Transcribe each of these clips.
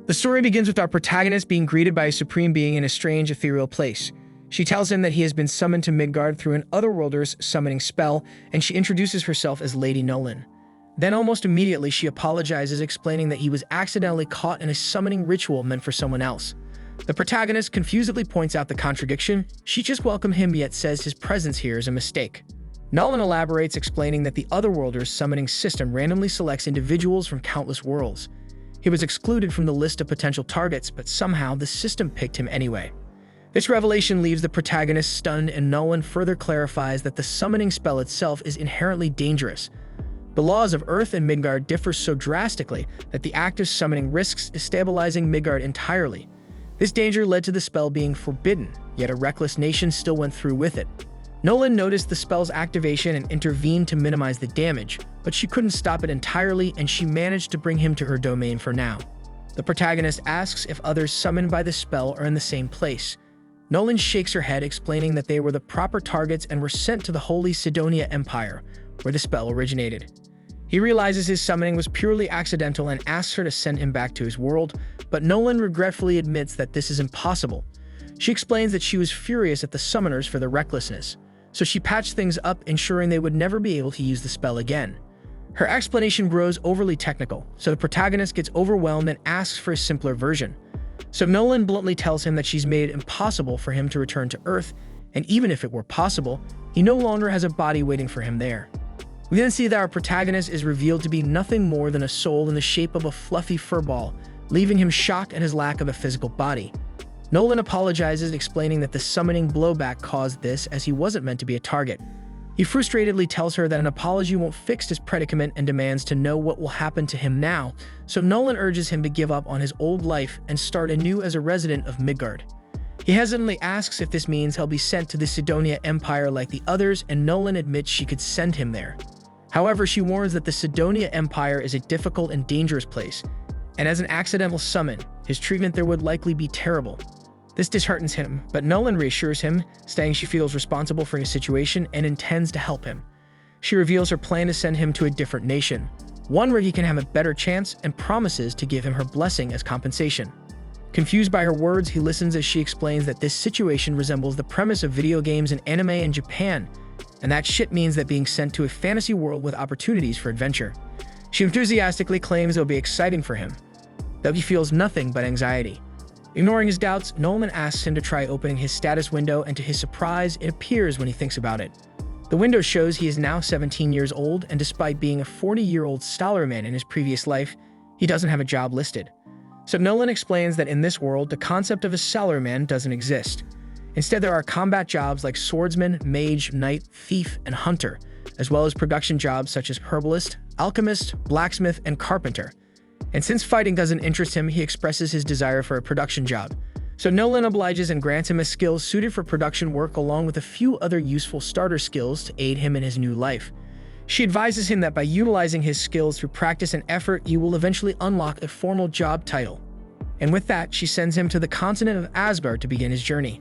The story begins with our protagonist being greeted by a supreme being in a strange, ethereal place. She tells him that he has been summoned to Midgard through an otherworlder's summoning spell, and she introduces herself as Lady Nolan. Then almost immediately she apologizes, explaining that he was accidentally caught in a summoning ritual meant for someone else. The protagonist confusedly points out the contradiction. She just welcomed him yet says his presence here is a mistake. Nolan elaborates, explaining that the otherworlder's summoning system randomly selects individuals from countless worlds. He was excluded from the list of potential targets, but somehow the system picked him anyway. This revelation leaves the protagonist stunned, and Nolan further clarifies that the summoning spell itself is inherently dangerous. The laws of Earth and Midgard differ so drastically that the act of summoning risks destabilizing Midgard entirely. This danger led to the spell being forbidden, yet a reckless nation still went through with it. Nolan noticed the spell's activation and intervened to minimize the damage, but she couldn't stop it entirely, and she managed to bring him to her domain for now. The protagonist asks if others summoned by the spell are in the same place. Nolan shakes her head, explaining that they were the proper targets and were sent to the Holy Sidonia Empire, where the spell originated. He realizes his summoning was purely accidental and asks her to send him back to his world, but Nolan regretfully admits that this is impossible. She explains that she was furious at the summoners for their recklessness, so she patched things up, ensuring they would never be able to use the spell again. Her explanation grows overly technical, so the protagonist gets overwhelmed and asks for a simpler version. So Nolan bluntly tells him that she's made it impossible for him to return to Earth, and even if it were possible, he no longer has a body waiting for him there. We then see that our protagonist is revealed to be nothing more than a soul in the shape of a fluffy furball, leaving him shocked at his lack of a physical body. Nolan apologizes, explaining that the summoning blowback caused this, as he wasn't meant to be a target. He frustratedly tells her that an apology won't fix his predicament and demands to know what will happen to him now, so Nolan urges him to give up on his old life and start anew as a resident of Midgard. He hesitantly asks if this means he'll be sent to the Sidonia Empire like the others, and Nolan admits she could send him there. However, she warns that the Sidonia Empire is a difficult and dangerous place, and as an accidental summon, his treatment there would likely be terrible. This disheartens him, but Nolan reassures him, saying she feels responsible for his situation and intends to help him. She reveals her plan to send him to a different nation, one where he can have a better chance, and promises to give him her blessing as compensation. Confused by her words, he listens as she explains that this situation resembles the premise of video games and anime in Japan, and that shit means that being sent to a fantasy world with opportunities for adventure. She enthusiastically claims it'll be exciting for him, though he feels nothing but anxiety. Ignoring his doubts, Nolan asks him to try opening his status window, and to his surprise, it appears when he thinks about it. The window shows he is now 17 years old, and despite being a 40-year-old salaryman in his previous life, he doesn't have a job listed. So Nolan explains that in this world, the concept of a salaryman doesn't exist. Instead, there are combat jobs like swordsman, mage, knight, thief, and hunter, as well as production jobs such as herbalist, alchemist, blacksmith, and carpenter. And since fighting doesn't interest him, he expresses his desire for a production job. So Nolan obliges and grants him a skill suited for production work, along with a few other useful starter skills to aid him in his new life. She advises him that by utilizing his skills through practice and effort, he will eventually unlock a formal job title. And with that, she sends him to the continent of Asgard to begin his journey.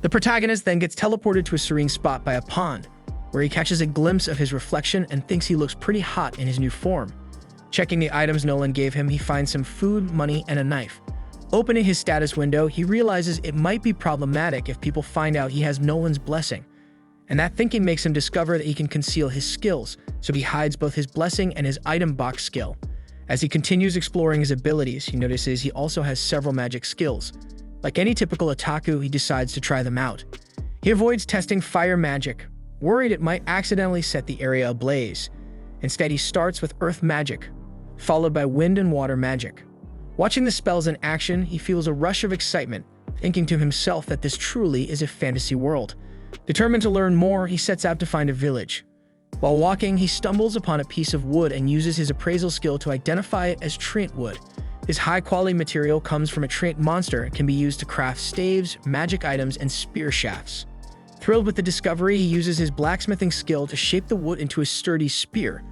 The protagonist then gets teleported to a serene spot by a pond, where he catches a glimpse of his reflection and thinks he looks pretty hot in his new form. Checking the items Nolan gave him, he finds some food, money, and a knife. Opening his status window, he realizes it might be problematic if people find out he has Nolan's blessing. And that thinking makes him discover that he can conceal his skills, so he hides both his blessing and his item box skill. As he continues exploring his abilities, he notices he also has several magic skills. Like any typical otaku, he decides to try them out. He avoids testing fire magic, worried it might accidentally set the area ablaze. Instead, he starts with earth magic, followed by wind and water magic. Watching the spells in action, he feels a rush of excitement, thinking to himself that this truly is a fantasy world. Determined to learn more, he sets out to find a village. While walking, he stumbles upon a piece of wood and uses his appraisal skill to identify it as treant wood. This high-quality material comes from a treant monster and can be used to craft staves, magic items, and spear shafts. Thrilled with the discovery, he uses his blacksmithing skill to shape the wood into a sturdy spear.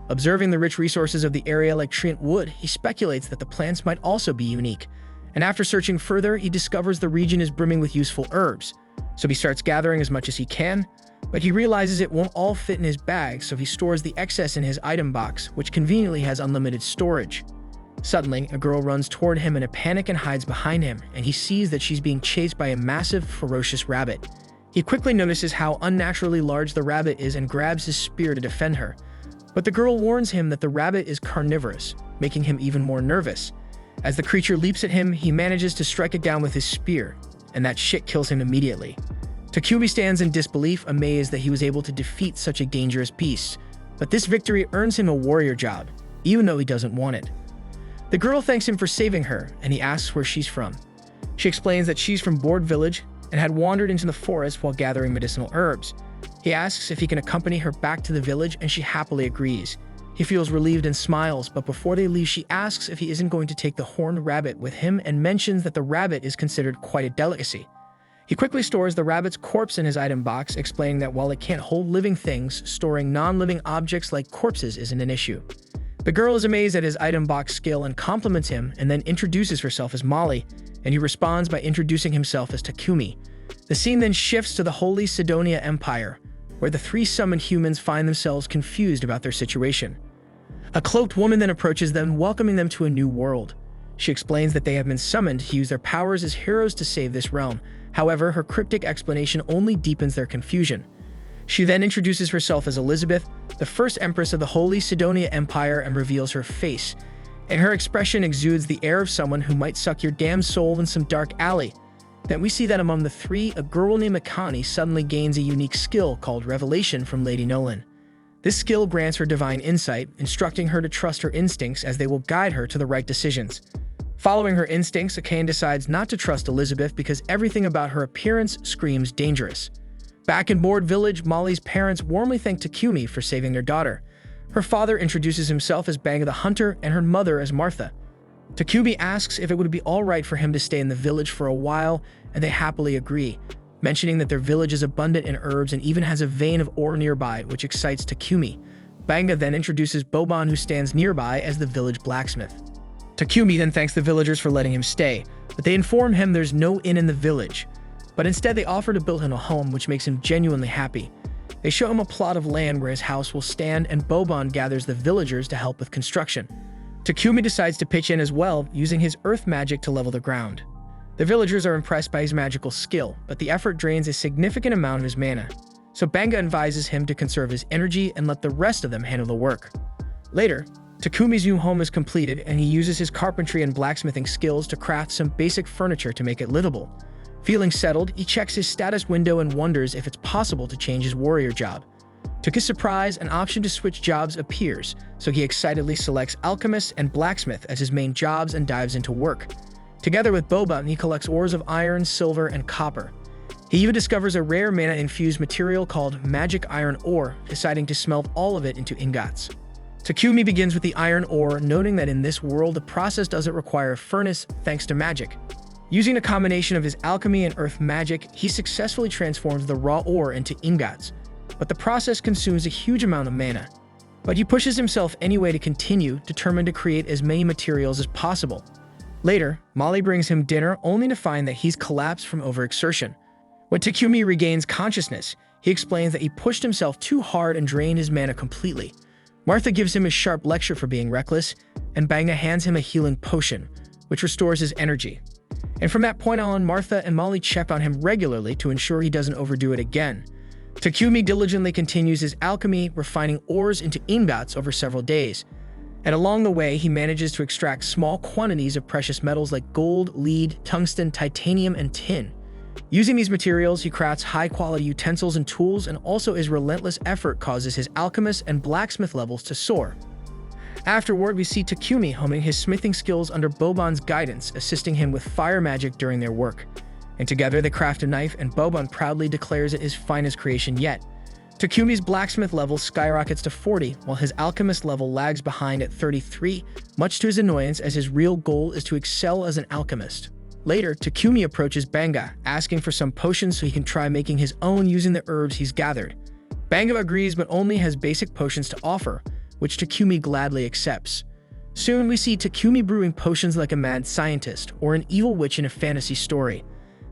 Observing the rich resources of the area like treant wood, he speculates that the plants might also be unique. And after searching further, he discovers the region is brimming with useful herbs. So he starts gathering as much as he can, but he realizes it won't all fit in his bag, so he stores the excess in his item box, which conveniently has unlimited storage. Suddenly, a girl runs toward him in a panic and hides behind him, and he sees that she's being chased by a massive, ferocious rabbit. He quickly notices how unnaturally large the rabbit is and grabs his spear to defend her. But the girl warns him that the rabbit is carnivorous, making him even more nervous. As the creature leaps at him, he manages to strike it down with his spear, and that shit kills him immediately. Takumi stands in disbelief, amazed that he was able to defeat such a dangerous beast. But this victory earns him a warrior job, even though he doesn't want it. The girl thanks him for saving her, and he asks where she's from. She explains that she's from Board Village and had wandered into the forest while gathering medicinal herbs. He asks if he can accompany her back to the village, and she happily agrees. He feels relieved and smiles, but before they leave, she asks if he isn't going to take the horned rabbit with him and mentions that the rabbit is considered quite a delicacy. He quickly stores the rabbit's corpse in his item box, explaining that while it can't hold living things, storing non-living objects like corpses isn't an issue. The girl is amazed at his item box skill and compliments him, and then introduces herself as Molly, and he responds by introducing himself as Takumi. The scene then shifts to the Holy Sidonia Empire, where the three summoned humans find themselves confused about their situation. A cloaked woman then approaches them, welcoming them to a new world. She explains that they have been summoned to use their powers as heroes to save this realm. However, her cryptic explanation only deepens their confusion. She then introduces herself as Elizabeth, the first empress of the Holy Sidonia Empire, and reveals her face. And her expression exudes the air of someone who might suck your damn soul in some dark alley. Then we see that among the three, a girl named Akane suddenly gains a unique skill called Revelation from Lady Nolan. This skill grants her divine insight, instructing her to trust her instincts as they will guide her to the right decisions. Following her instincts, Akane decides not to trust Elizabeth because everything about her appearance screams dangerous. Back in Board Village, Molly's parents warmly thank Takumi for saving their daughter. Her father introduces himself as Banga the Hunter and her mother as Martha. Takumi asks if it would be alright for him to stay in the village for a while, and they happily agree, mentioning that their village is abundant in herbs and even has a vein of ore nearby, which excites Takumi. Banga then introduces Boban, who stands nearby, as the village blacksmith. Takumi then thanks the villagers for letting him stay, but they inform him there's no inn in the village. But instead they offer to build him a home, which makes him genuinely happy. They show him a plot of land where his house will stand, and Boban gathers the villagers to help with construction. Takumi decides to pitch in as well, using his earth magic to level the ground. The villagers are impressed by his magical skill, but the effort drains a significant amount of his mana. So Banga advises him to conserve his energy and let the rest of them handle the work. Later, Takumi's new home is completed, and he uses his carpentry and blacksmithing skills to craft some basic furniture to make it livable. Feeling settled, he checks his status window and wonders if it's possible to change his warrior job. To his surprise, an option to switch jobs appears, so he excitedly selects alchemist and blacksmith as his main jobs and dives into work. Together with Boban, he collects ores of iron, silver, and copper. He even discovers a rare mana-infused material called magic iron ore, deciding to smelt all of it into ingots. Takumi begins with the iron ore, noting that in this world the process doesn't require a furnace thanks to magic. Using a combination of his alchemy and earth magic, he successfully transforms the raw ore into ingots, but the process consumes a huge amount of mana. But he pushes himself anyway to continue, determined to create as many materials as possible. Later, Molly brings him dinner only to find that he's collapsed from overexertion. When Takumi regains consciousness, he explains that he pushed himself too hard and drained his mana completely. Martha gives him a sharp lecture for being reckless, and Banga hands him a healing potion, which restores his energy. And from that point on, Martha and Molly check on him regularly to ensure he doesn't overdo it again. Takumi diligently continues his alchemy, refining ores into ingots over several days. And along the way, he manages to extract small quantities of precious metals like gold, lead, tungsten, titanium, and tin. Using these materials, he crafts high-quality utensils and tools, and also his relentless effort causes his alchemist and blacksmith levels to soar. Afterward, we see Takumi honing his smithing skills under Boban's guidance, assisting him with fire magic during their work. And together they craft a knife, and Boban proudly declares it his finest creation yet. Takumi's blacksmith level skyrockets to 40, while his alchemist level lags behind at 33, much to his annoyance, as his real goal is to excel as an alchemist. Later, Takumi approaches Banga, asking for some potions so he can try making his own using the herbs he's gathered. Banga agrees, but only has basic potions to offer, which Takumi gladly accepts. Soon we see Takumi brewing potions like a mad scientist or an evil witch in a fantasy story.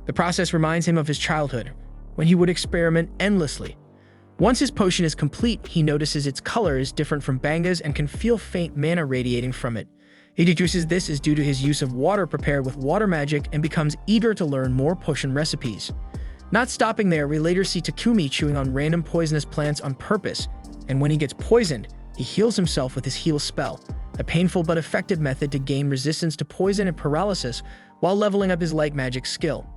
The process reminds him of his childhood, when he would experiment endlessly. Once his potion is complete, he notices its color is different from Banga's and can feel faint mana radiating from it. He deduces this is due to his use of water prepared with water magic and becomes eager to learn more potion recipes. Not stopping there, we later see Takumi chewing on random poisonous plants on purpose, and when he gets poisoned, he heals himself with his heal spell, a painful but effective method to gain resistance to poison and paralysis while leveling up his light magic skill.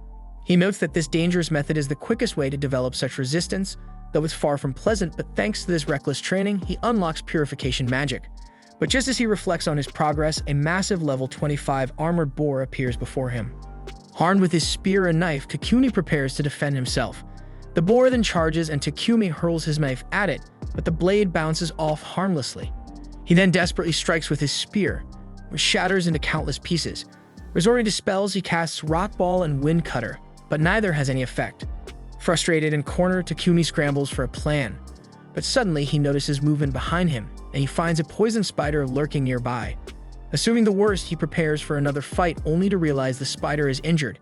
He notes that this dangerous method is the quickest way to develop such resistance, though it's far from pleasant, but thanks to this reckless training, he unlocks purification magic. But just as he reflects on his progress, a massive level 25 armored boar appears before him. Armed with his spear and knife, Takumi prepares to defend himself. The boar then charges and Takumi hurls his knife at it, but the blade bounces off harmlessly. He then desperately strikes with his spear, which shatters into countless pieces. Resorting to spells, he casts Rock Ball and Wind Cutter, but neither has any effect. Frustrated and cornered, Takumi scrambles for a plan. But suddenly, he notices movement behind him, and he finds a poison spider lurking nearby. Assuming the worst, he prepares for another fight only to realize the spider is injured.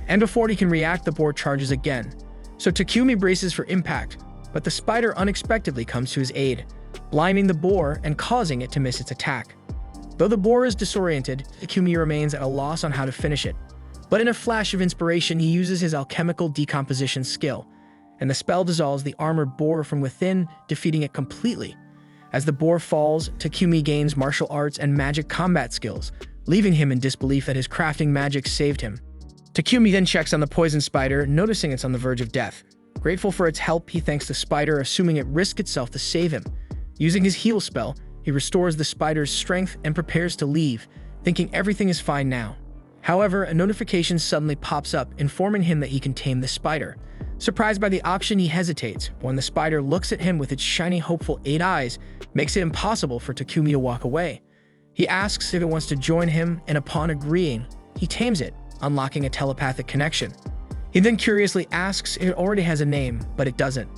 And before he can react, the boar charges again. So Takumi braces for impact, but the spider unexpectedly comes to his aid, blinding the boar and causing it to miss its attack. Though the boar is disoriented, Takumi remains at a loss on how to finish it. But in a flash of inspiration, he uses his alchemical decomposition skill, and the spell dissolves the armored boar from within, defeating it completely. As the boar falls, Takumi gains martial arts and magic combat skills, leaving him in disbelief that his crafting magic saved him. Takumi then checks on the poison spider, noticing it's on the verge of death. Grateful for its help, he thanks the spider, assuming it risked itself to save him. Using his heal spell, he restores the spider's strength and prepares to leave, thinking everything is fine now. However, a notification suddenly pops up, informing him that he can tame the spider. Surprised by the option, he hesitates. When the spider looks at him with its shiny, hopeful 8 eyes, makes it impossible for Takumi to walk away. He asks if it wants to join him, and upon agreeing, he tames it, unlocking a telepathic connection. He then curiously asks if it already has a name, but it doesn't.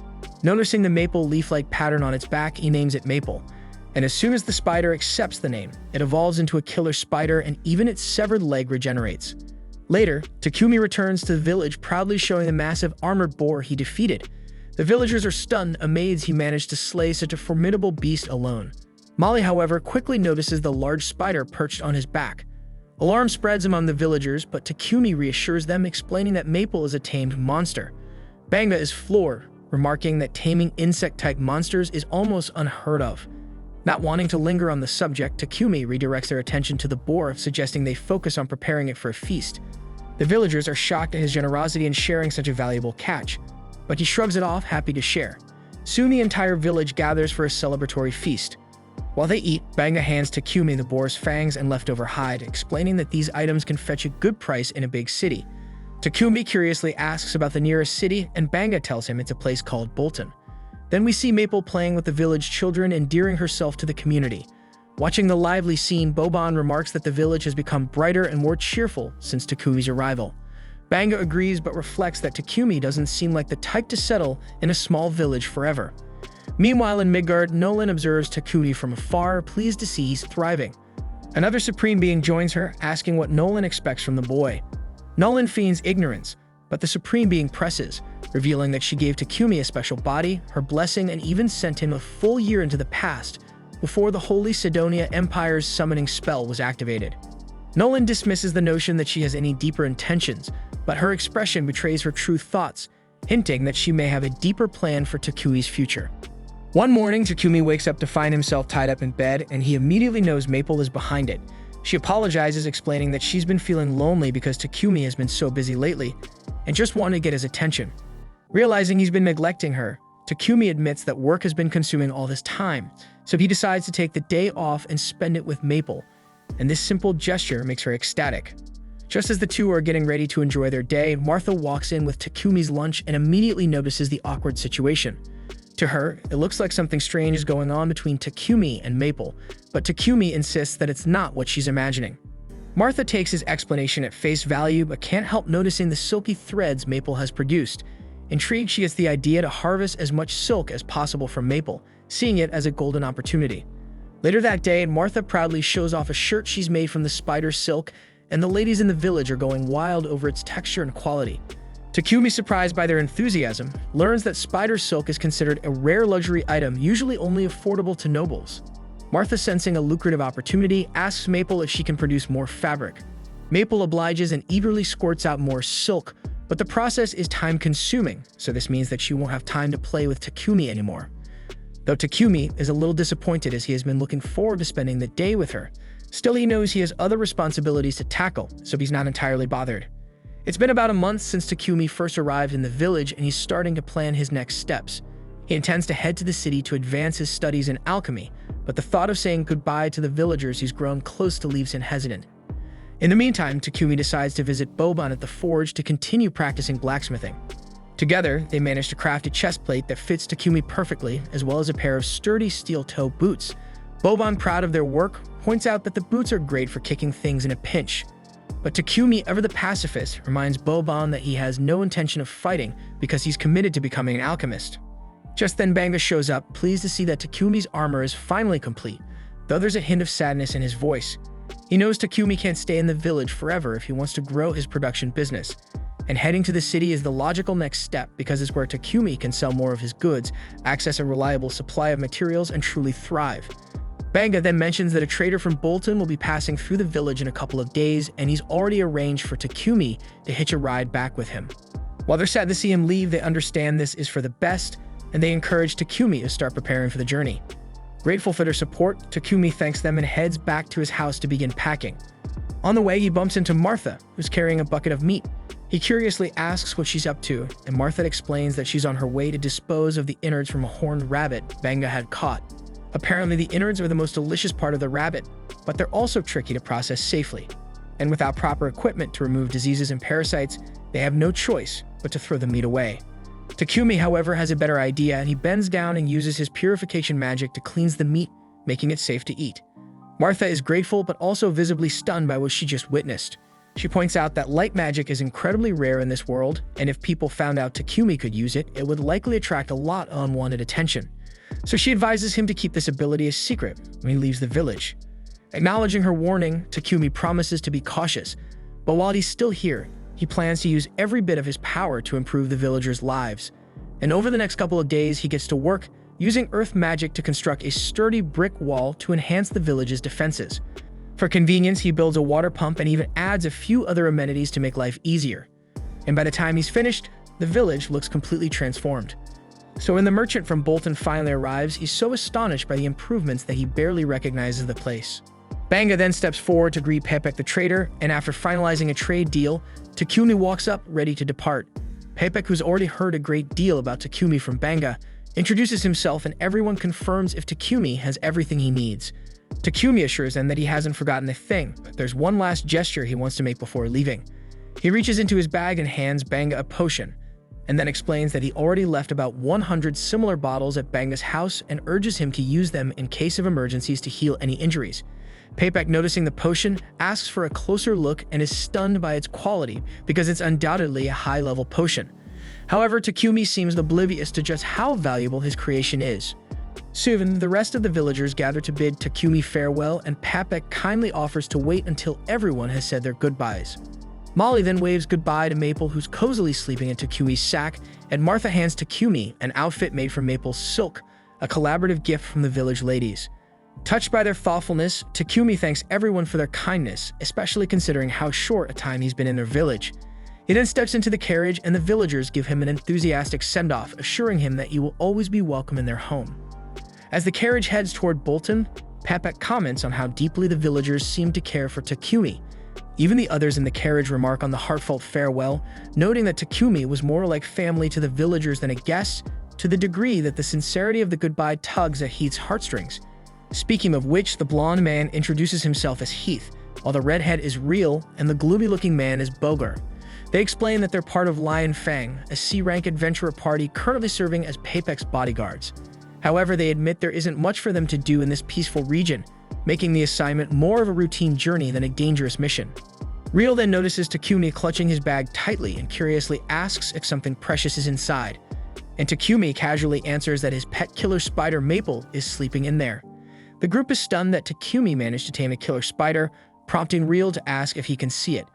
Noticing the maple leaf-like pattern on its back, he names it Maple. And as soon as the spider accepts the name, it evolves into a killer spider and even its severed leg regenerates. Later, Takumi returns to the village, proudly showing the massive armored boar he defeated. The villagers are stunned, amazed he managed to slay such a formidable beast alone. Molly, however, quickly notices the large spider perched on his back. Alarm spreads among the villagers, but Takumi reassures them, explaining that Maple is a tamed monster. Banga is floored, remarking that taming insect-type monsters is almost unheard of. Not wanting to linger on the subject, Takumi redirects their attention to the boar, suggesting they focus on preparing it for a feast. The villagers are shocked at his generosity in sharing such a valuable catch, but he shrugs it off, happy to share. Soon the entire village gathers for a celebratory feast. While they eat, Banga hands Takumi the boar's fangs and leftover hide, explaining that these items can fetch a good price in a big city. Takumi curiously asks about the nearest city, and Banga tells him it's a place called Bolton. Then we see Maple playing with the village children, endearing herself to the community. Watching the lively scene, Boban remarks that the village has become brighter and more cheerful since Takumi's arrival. Banga agrees, but reflects that Takumi doesn't seem like the type to settle in a small village forever. Meanwhile, in Midgard, Nolan observes Takumi from afar, pleased to see he's thriving. Another supreme being joins her, asking what Nolan expects from the boy. Nolan feigns ignorance, but the supreme being presses, revealing that she gave Takumi a special body, her blessing, and even sent him a full year into the past, before the Holy Sidonia Empire's summoning spell was activated. Nolan dismisses the notion that she has any deeper intentions, but her expression betrays her true thoughts, hinting that she may have a deeper plan for Takumi's future. One morning, Takumi wakes up to find himself tied up in bed, and he immediately knows Maple is behind it. She apologizes, explaining that she's been feeling lonely because Takumi has been so busy lately, and just wanted to get his attention. Realizing he's been neglecting her, Takumi admits that work has been consuming all this time, so he decides to take the day off and spend it with Maple, and this simple gesture makes her ecstatic. Just as the two are getting ready to enjoy their day, Martha walks in with Takumi's lunch and immediately notices the awkward situation. To her, it looks like something strange is going on between Takumi and Maple, but Takumi insists that it's not what she's imagining. Martha takes his explanation at face value, but can't help noticing the silky threads Maple has produced. Intrigued, she gets the idea to harvest as much silk as possible from Maple, seeing it as a golden opportunity. Later that day, Martha proudly shows off a shirt she's made from the spider silk, and the ladies in the village are going wild over its texture and quality. Takumi, surprised by their enthusiasm, learns that spider silk is considered a rare luxury item, usually only affordable to nobles. Martha, sensing a lucrative opportunity, asks Maple if she can produce more fabric. Maple obliges and eagerly squirts out more silk, but the process is time-consuming, so this means that she won't have time to play with Takumi anymore. Though Takumi is a little disappointed as he has been looking forward to spending the day with her, still he knows he has other responsibilities to tackle, so he's not entirely bothered. It's been about a month since Takumi first arrived in the village, and he's starting to plan his next steps. He intends to head to the city to advance his studies in alchemy, but the thought of saying goodbye to the villagers he's grown close to leaves him hesitant. In the meantime, Takumi decides to visit Boban at the forge to continue practicing blacksmithing. Together, they manage to craft a chest plate that fits Takumi perfectly, as well as a pair of sturdy steel-toe boots. Boban, proud of their work, points out that the boots are great for kicking things in a pinch. But Takumi, ever the pacifist, reminds Boban that he has no intention of fighting because he's committed to becoming an alchemist. Just then, Banga shows up, pleased to see that Takumi's armor is finally complete, though there's a hint of sadness in his voice. He knows Takumi can't stay in the village forever if he wants to grow his production business, and heading to the city is the logical next step because it's where Takumi can sell more of his goods, access a reliable supply of materials, and truly thrive. Banga then mentions that a trader from Bolton will be passing through the village in a couple of days, and he's already arranged for Takumi to hitch a ride back with him. While they're sad to see him leave, they understand this is for the best, and they encourage Takumi to start preparing for the journey. Grateful for their support, Takumi thanks them and heads back to his house to begin packing. On the way, he bumps into Martha, who's carrying a bucket of meat. He curiously asks what she's up to, and Martha explains that she's on her way to dispose of the innards from a horned rabbit Banga had caught. Apparently, the innards are the most delicious part of the rabbit, but they're also tricky to process safely. And without proper equipment to remove diseases and parasites, they have no choice but to throw the meat away. Takumi, however, has a better idea, and he bends down and uses his purification magic to cleanse the meat, making it safe to eat. Martha is grateful but also visibly stunned by what she just witnessed. She points out that light magic is incredibly rare in this world, and if people found out Takumi could use it, it would likely attract a lot of unwanted attention. So she advises him to keep this ability a secret when he leaves the village. Acknowledging her warning, Takumi promises to be cautious, but while he's still here, he plans to use every bit of his power to improve the villagers' lives. And over the next couple of days, he gets to work, using earth magic to construct a sturdy brick wall to enhance the village's defenses. For convenience, he builds a water pump and even adds a few other amenities to make life easier. And by the time he's finished, the village looks completely transformed. So when the merchant from Bolton finally arrives, he's so astonished by the improvements that he barely recognizes the place. Banga then steps forward to greet Pepek the trader, and after finalizing a trade deal, Takumi walks up, ready to depart. Pepek, who's already heard a great deal about Takumi from Banga, introduces himself, and everyone confirms if Takumi has everything he needs. Takumi assures them that he hasn't forgotten a thing, but there's one last gesture he wants to make before leaving. He reaches into his bag and hands Banga a potion, and then explains that he already left about 100 similar bottles at Banga's house and urges him to use them in case of emergencies to heal any injuries. Pepek, noticing the potion, asks for a closer look and is stunned by its quality because it's undoubtedly a high-level potion. However, Takumi seems oblivious to just how valuable his creation is. Soon, the rest of the villagers gather to bid Takumi farewell, and Pepek kindly offers to wait until everyone has said their goodbyes. Molly then waves goodbye to Maple, who's cozily sleeping in Takumi's sack, and Martha hands Takumi an outfit made from Maple's silk, a collaborative gift from the village ladies. Touched by their thoughtfulness, Takumi thanks everyone for their kindness, especially considering how short a time he's been in their village. He then steps into the carriage, and the villagers give him an enthusiastic send-off, assuring him that he will always be welcome in their home. As the carriage heads toward Bolton, Pepek comments on how deeply the villagers seem to care for Takumi. Even the others in the carriage remark on the heartfelt farewell, noting that Takumi was more like family to the villagers than a guest, to the degree that the sincerity of the goodbye tugs at Heath's heartstrings. Speaking of which, the blonde man introduces himself as Heath, while the redhead is Real and the gloomy-looking man is Bogar. They explain that they're part of Lion Fang, a C-rank adventurer party currently serving as Pepek's bodyguards. However, they admit there isn't much for them to do in this peaceful region, making the assignment more of a routine journey than a dangerous mission. Real then notices Takumi clutching his bag tightly and curiously asks if something precious is inside. And Takumi casually answers that his pet killer spider Maple is sleeping in there. The group is stunned that Takumi managed to tame a killer spider, prompting Real to ask if he can see it.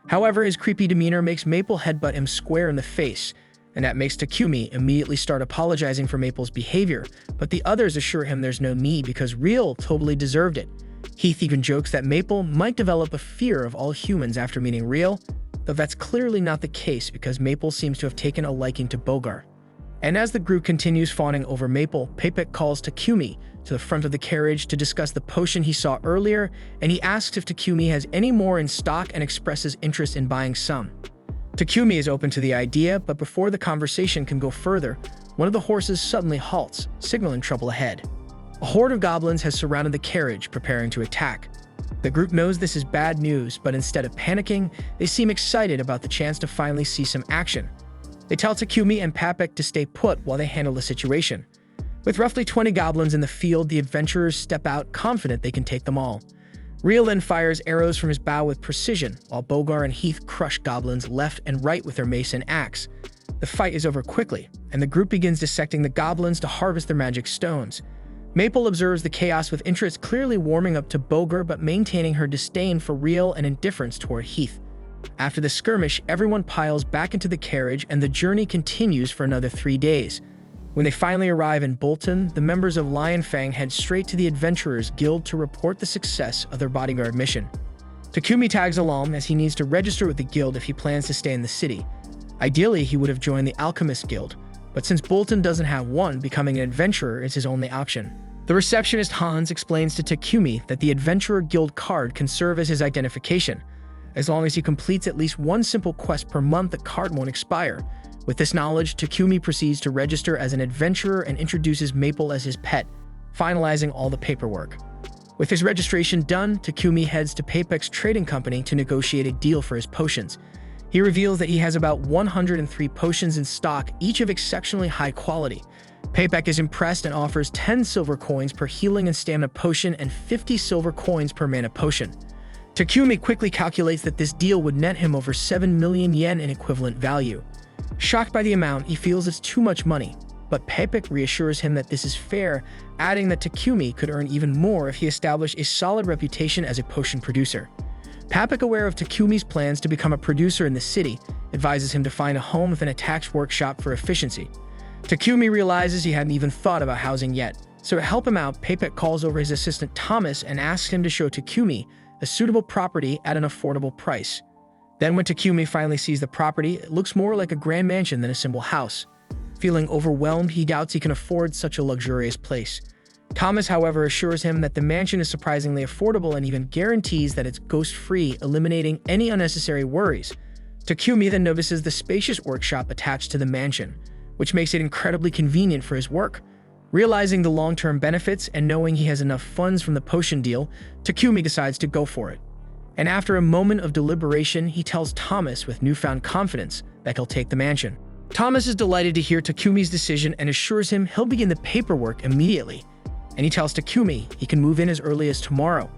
However, his creepy demeanor makes Maple headbutt him square in the face, and that makes Takumi immediately start apologizing for Maple's behavior, but the others assure him there's no need because Real totally deserved it. Heath even jokes that Maple might develop a fear of all humans after meeting Real, though that's clearly not the case because Maple seems to have taken a liking to Bogart. And as the group continues fawning over Maple, Papek calls Takumi to the front of the carriage to discuss the potion he saw earlier, and he asks if Takumi has any more in stock and expresses interest in buying some. Takumi is open to the idea, but before the conversation can go further, one of the horses suddenly halts, signaling trouble ahead. A horde of goblins has surrounded the carriage, preparing to attack. The group knows this is bad news, but instead of panicking, they seem excited about the chance to finally see some action. They tell Takumi and Papek to stay put while they handle the situation. With roughly 20 goblins in the field, the adventurers step out confident they can take them all. Real then fires arrows from his bow with precision, while Bogar and Heath crush goblins left and right with their mace and axe. The fight is over quickly, and the group begins dissecting the goblins to harvest their magic stones. Maple observes the chaos with interest clearly warming up to Bogar but maintaining her disdain for Real and indifference toward Heath. After the skirmish, everyone piles back into the carriage and the journey continues for another 3 days. When they finally arrive in Bolton, the members of Lion Fang head straight to the Adventurers Guild to report the success of their bodyguard mission. Takumi tags along as he needs to register with the guild if he plans to stay in the city. Ideally, he would have joined the Alchemist Guild, but since Bolton doesn't have one, becoming an adventurer is his only option. The receptionist Hans explains to Takumi that the Adventurer Guild card can serve as his identification. As long as he completes at least one simple quest per month, the card won't expire. With this knowledge, Takumi proceeds to register as an adventurer and introduces Maple as his pet, finalizing all the paperwork. With his registration done, Takumi heads to Papek's trading company to negotiate a deal for his potions. He reveals that he has about 103 potions in stock, each of exceptionally high quality. Papek is impressed and offers 10 silver coins per healing and stamina potion and 50 silver coins per mana potion. Takumi quickly calculates that this deal would net him over 7 million yen in equivalent value. Shocked by the amount, he feels it's too much money, but Papek reassures him that this is fair, adding that Takumi could earn even more if he established a solid reputation as a potion producer. Papek, aware of Takumi's plans to become a producer in the city, advises him to find a home with an attached workshop for efficiency. Takumi realizes he hadn't even thought about housing yet, so to help him out, Papek calls over his assistant Thomas and asks him to show Takumi a suitable property at an affordable price. Then when Takumi finally sees the property, it looks more like a grand mansion than a simple house. Feeling overwhelmed, he doubts he can afford such a luxurious place. Thomas, however, assures him that the mansion is surprisingly affordable and even guarantees that it's ghost-free, eliminating any unnecessary worries. Takumi then notices the spacious workshop attached to the mansion, which makes it incredibly convenient for his work. Realizing the long-term benefits and knowing he has enough funds from the potion deal, Takumi decides to go for it. And after a moment of deliberation, he tells Thomas with newfound confidence that he'll take the mansion. Thomas is delighted to hear Takumi's decision and assures him he'll begin the paperwork immediately. And he tells Takumi he can move in as early as tomorrow.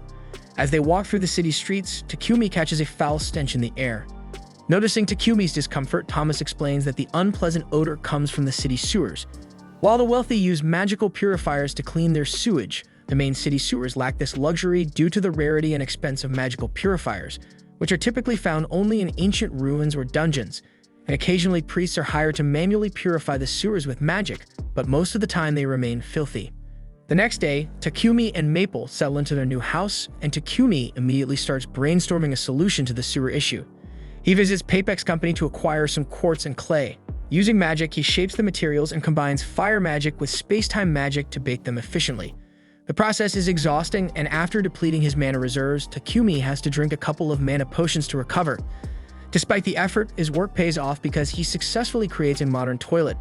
As they walk through the city streets, Takumi catches a foul stench in the air. Noticing Takumi's discomfort, Thomas explains that the unpleasant odor comes from the city sewers. While the wealthy use magical purifiers to clean their sewage, the main city sewers lack this luxury due to the rarity and expense of magical purifiers, which are typically found only in ancient ruins or dungeons. And occasionally priests are hired to manually purify the sewers with magic, but most of the time they remain filthy. The next day, Takumi and Maple settle into their new house, and Takumi immediately starts brainstorming a solution to the sewer issue. He visits Papek's company to acquire some quartz and clay. Using magic, he shapes the materials and combines fire magic with space-time magic to bake them efficiently. The process is exhausting, and after depleting his mana reserves, Takumi has to drink a couple of mana potions to recover. Despite the effort, his work pays off because he successfully creates a modern toilet.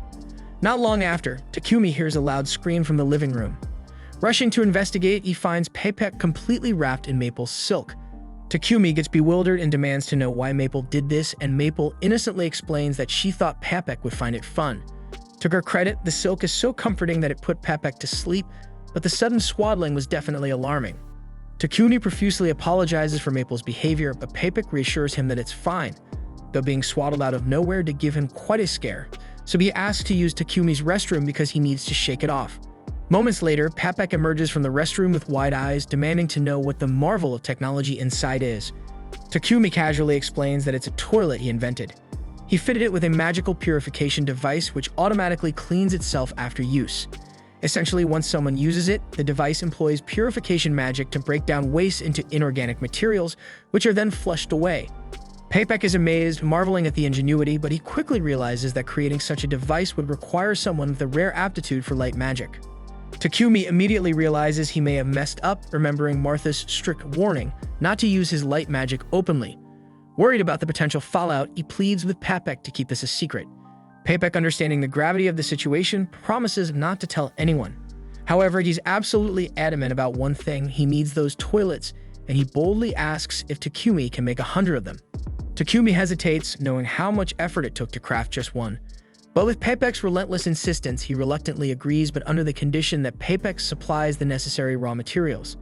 Not long after, Takumi hears a loud scream from the living room. Rushing to investigate, he finds Papek completely wrapped in Maple's silk. Takumi gets bewildered and demands to know why Maple did this, and Maple innocently explains that she thought Papek would find it fun. To her credit, the silk is so comforting that it put Papek to sleep, but the sudden swaddling was definitely alarming. Takumi profusely apologizes for Maple's behavior, but Papek reassures him that it's fine, though being swaddled out of nowhere did give him quite a scare, so he asks to use Takumi's restroom because he needs to shake it off. Moments later, Papek emerges from the restroom with wide eyes, demanding to know what the marvel of technology inside is. Takumi casually explains that it's a toilet he invented. He fitted it with a magical purification device which automatically cleans itself after use. Essentially, once someone uses it, the device employs purification magic to break down waste into inorganic materials, which are then flushed away. Papek is amazed, marveling at the ingenuity, but he quickly realizes that creating such a device would require someone with a rare aptitude for light magic. Takumi immediately realizes he may have messed up, remembering Martha's strict warning not to use his light magic openly. Worried about the potential fallout, he pleads with Papek to keep this a secret. Papek, understanding the gravity of the situation, promises not to tell anyone. However, he's absolutely adamant about one thing: he needs those toilets, and he boldly asks if Takumi can make 100 of them. Takumi hesitates, knowing how much effort it took to craft just one. But with Papek's relentless insistence, he reluctantly agrees, but under the condition that Papek supplies the necessary raw materials.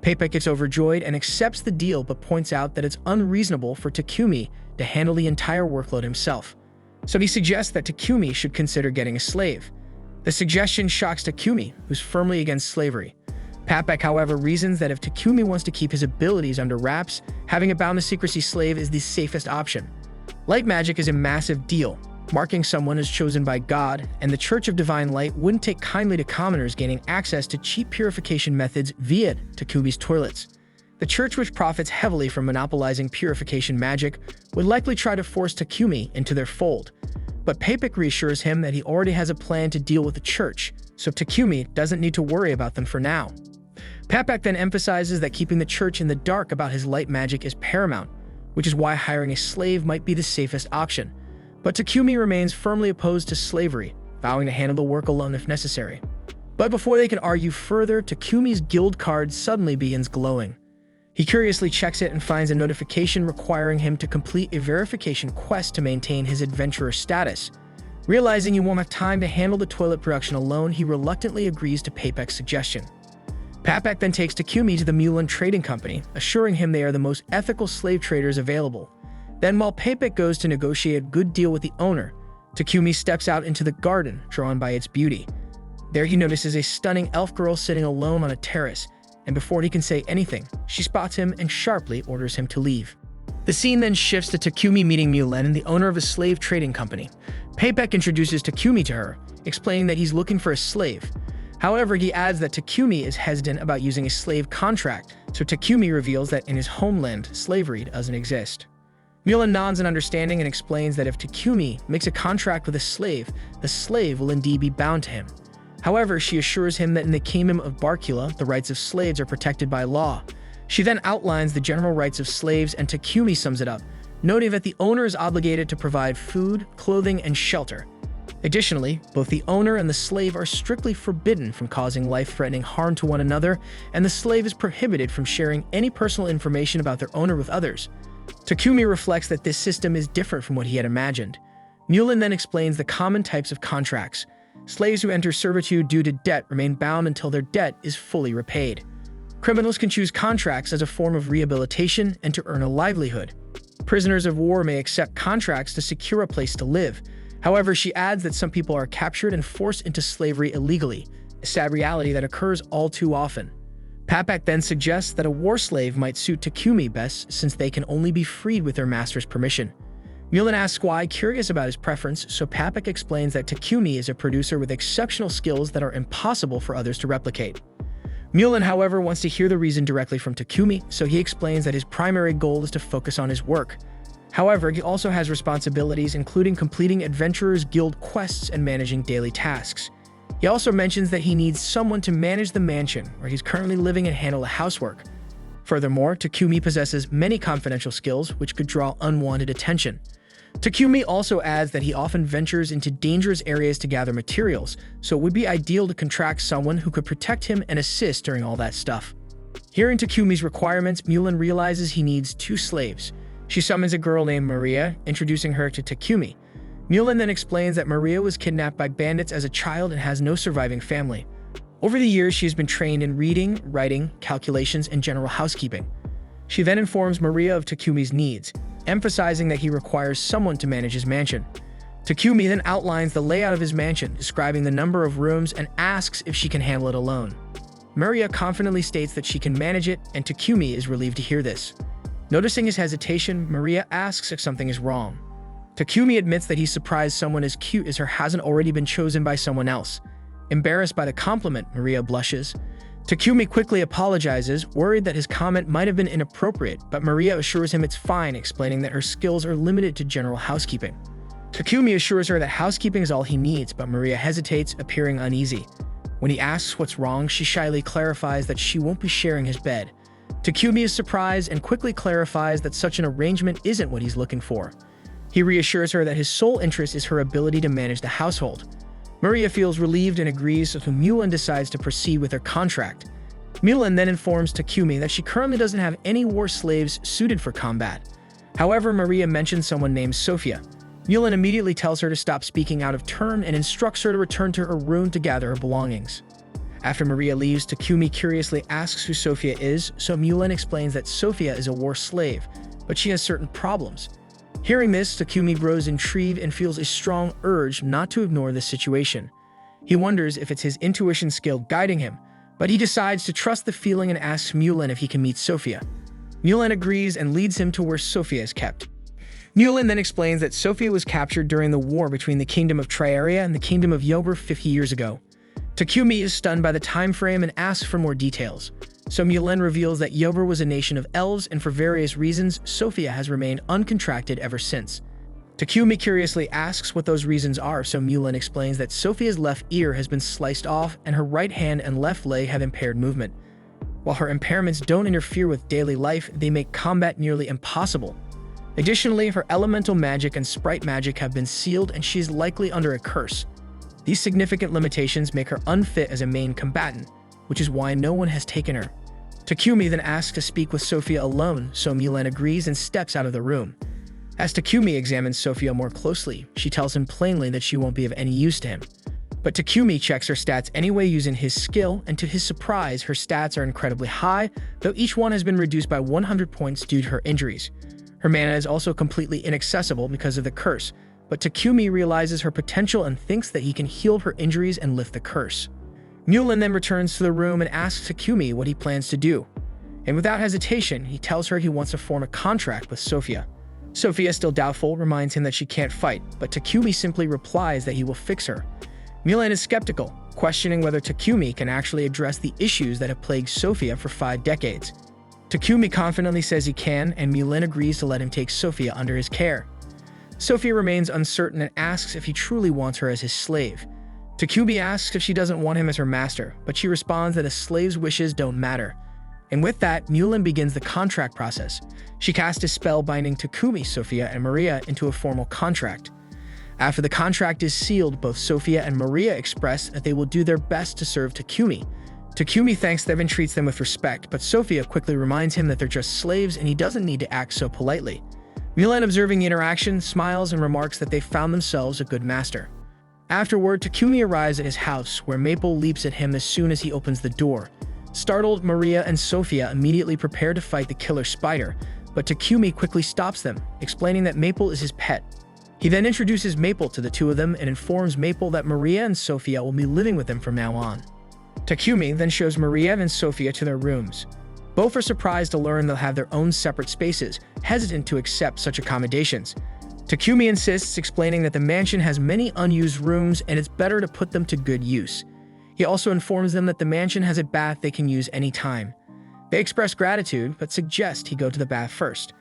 Papek gets overjoyed and accepts the deal, but points out that it's unreasonable for Takumi to handle the entire workload himself. So he suggests that Takumi should consider getting a slave. The suggestion shocks Takumi, who's firmly against slavery. Papek, however, reasons that if Takumi wants to keep his abilities under wraps, having a bound-to-secrecy slave is the safest option. Light magic is a massive deal, marking someone as chosen by God, and the Church of Divine Light wouldn't take kindly to commoners gaining access to cheap purification methods via Takumi's toilets. The church, which profits heavily from monopolizing purification magic, would likely try to force Takumi into their fold. But Papek reassures him that he already has a plan to deal with the church, so Takumi doesn't need to worry about them for now. Papek then emphasizes that keeping the church in the dark about his light magic is paramount, which is why hiring a slave might be the safest option. But Takumi remains firmly opposed to slavery, vowing to handle the work alone if necessary. But before they can argue further, Takumi's guild card suddenly begins glowing. He curiously checks it and finds a notification requiring him to complete a verification quest to maintain his adventurer status. Realizing he won't have time to handle the toilet production alone, he reluctantly agrees to Papek's suggestion. Papek then takes Takumi to the Mulan Trading Company, assuring him they are the most ethical slave traders available. Then, while Papek goes to negotiate a good deal with the owner, Takumi steps out into the garden, drawn by its beauty. There he notices a stunning elf girl sitting alone on a terrace, and before he can say anything, she spots him and sharply orders him to leave. The scene then shifts to Takumi meeting Mulan, the owner of a slave trading company. Papek introduces Takumi to her, explaining that he's looking for a slave. However, he adds that Takumi is hesitant about using a slave contract, so Takumi reveals that in his homeland, slavery doesn't exist. Mulan nods in understanding and explains that if Takumi makes a contract with a slave, the slave will indeed be bound to him. However, she assures him that in the kingdom of Barkula, the rights of slaves are protected by law. She then outlines the general rights of slaves, and Takumi sums it up, noting that the owner is obligated to provide food, clothing, and shelter. Additionally, both the owner and the slave are strictly forbidden from causing life-threatening harm to one another, and the slave is prohibited from sharing any personal information about their owner with others. Takumi reflects that this system is different from what he had imagined. Mulan then explains the common types of contracts. Slaves who enter servitude due to debt remain bound until their debt is fully repaid. Criminals can choose contracts as a form of rehabilitation and to earn a livelihood. Prisoners of war may accept contracts to secure a place to live. However, she adds that some people are captured and forced into slavery illegally, a sad reality that occurs all too often. Papek then suggests that a war slave might suit Takumi best since they can only be freed with their master's permission. Mulan asks why, curious about his preference, so Papek explains that Takumi is a producer with exceptional skills that are impossible for others to replicate. Mulan, however, wants to hear the reason directly from Takumi, so he explains that his primary goal is to focus on his work. However, he also has responsibilities, including completing Adventurers Guild quests and managing daily tasks. He also mentions that he needs someone to manage the mansion where he's currently living and handle the housework. Furthermore, Takumi possesses many confidential skills which could draw unwanted attention. Takumi also adds that he often ventures into dangerous areas to gather materials, so it would be ideal to contract someone who could protect him and assist during all that stuff. Hearing Takumi's requirements, Mulan realizes he needs 2 slaves. She summons a girl named Maria, introducing her to Takumi. Mulan then explains that Maria was kidnapped by bandits as a child and has no surviving family. Over the years, she has been trained in reading, writing, calculations, and general housekeeping. She then informs Maria of Takumi's needs, emphasizing that he requires someone to manage his mansion. Takumi then outlines the layout of his mansion, describing the number of rooms, and asks if she can handle it alone. Maria confidently states that she can manage it, and Takumi is relieved to hear this. Noticing his hesitation, Maria asks if something is wrong. Takumi admits that he's surprised someone as cute as her hasn't already been chosen by someone else. Embarrassed by the compliment, Maria blushes. Takumi quickly apologizes, worried that his comment might have been inappropriate, but Maria assures him it's fine, explaining that her skills are limited to general housekeeping. Takumi assures her that housekeeping is all he needs, but Maria hesitates, appearing uneasy. When he asks what's wrong, she shyly clarifies that she won't be sharing his bed. Takumi is surprised and quickly clarifies that such an arrangement isn't what he's looking for. He reassures her that his sole interest is her ability to manage the household. Maria feels relieved and agrees, so Mulan decides to proceed with her contract. Mulan then informs Takumi that she currently doesn't have any war slaves suited for combat. However, Maria mentions someone named Sophia. Mulan immediately tells her to stop speaking out of turn and instructs her to return to her room to gather her belongings. After Maria leaves, Takumi curiously asks who Sophia is, so Mulan explains that Sophia is a war slave, but she has certain problems. Hearing this, Takumi grows intrigued and feels a strong urge not to ignore the situation. He wonders if it's his intuition skill guiding him, but he decides to trust the feeling and asks Mulan if he can meet Sophia. Mulan agrees and leads him to where Sophia is kept. Mulan then explains that Sophia was captured during the war between the Kingdom of Triaria and the Kingdom of Yober 50 years ago. Takumi is stunned by the time frame and asks for more details. So Mulan reveals that Yober was a nation of elves, and for various reasons, Sophia has remained uncontracted ever since. Takumi curiously asks what those reasons are, so Mulan explains that Sophia's left ear has been sliced off and her right hand and left leg have impaired movement. While her impairments don't interfere with daily life, they make combat nearly impossible. Additionally, her elemental magic and sprite magic have been sealed and she is likely under a curse. These significant limitations make her unfit as a main combatant, which is why no one has taken her. Takumi then asks to speak with Sophia alone, so Mulan agrees and steps out of the room. As Takumi examines Sophia more closely, she tells him plainly that she won't be of any use to him. But Takumi checks her stats anyway using his skill, and to his surprise, her stats are incredibly high, though each one has been reduced by 100 points due to her injuries. Her mana is also completely inaccessible because of the curse, but Takumi realizes her potential and thinks that he can heal her injuries and lift the curse. Mulan then returns to the room and asks Takumi what he plans to do. And without hesitation, he tells her he wants to form a contract with Sophia. Sophia, still doubtful, reminds him that she can't fight, but Takumi simply replies that he will fix her. Mulan is skeptical, questioning whether Takumi can actually address the issues that have plagued Sophia for 5 decades. Takumi confidently says he can, and Mulan agrees to let him take Sophia under his care. Sophia remains uncertain and asks if he truly wants her as his slave. Takumi asks if she doesn't want him as her master, but she responds that a slave's wishes don't matter. And with that, Mulan begins the contract process. She casts a spell binding Takumi, Sophia, and Maria into a formal contract. After the contract is sealed, both Sophia and Maria express that they will do their best to serve Takumi. Takumi thanks them and treats them with respect, but Sophia quickly reminds him that they're just slaves and he doesn't need to act so politely. Mulan, observing the interaction, smiles and remarks that they found themselves a good master. Afterward, Takumi arrives at his house, where Maple leaps at him as soon as he opens the door. Startled, Maria and Sophia immediately prepare to fight the killer spider, but Takumi quickly stops them, explaining that Maple is his pet. He then introduces Maple to the two of them and informs Maple that Maria and Sophia will be living with him from now on. Takumi then shows Maria and Sophia to their rooms. Both are surprised to learn they'll have their own separate spaces, hesitant to accept such accommodations. Takumi insists, explaining that the mansion has many unused rooms and it's better to put them to good use. He also informs them that the mansion has a bath they can use anytime. They express gratitude, but suggest he go to the bath first.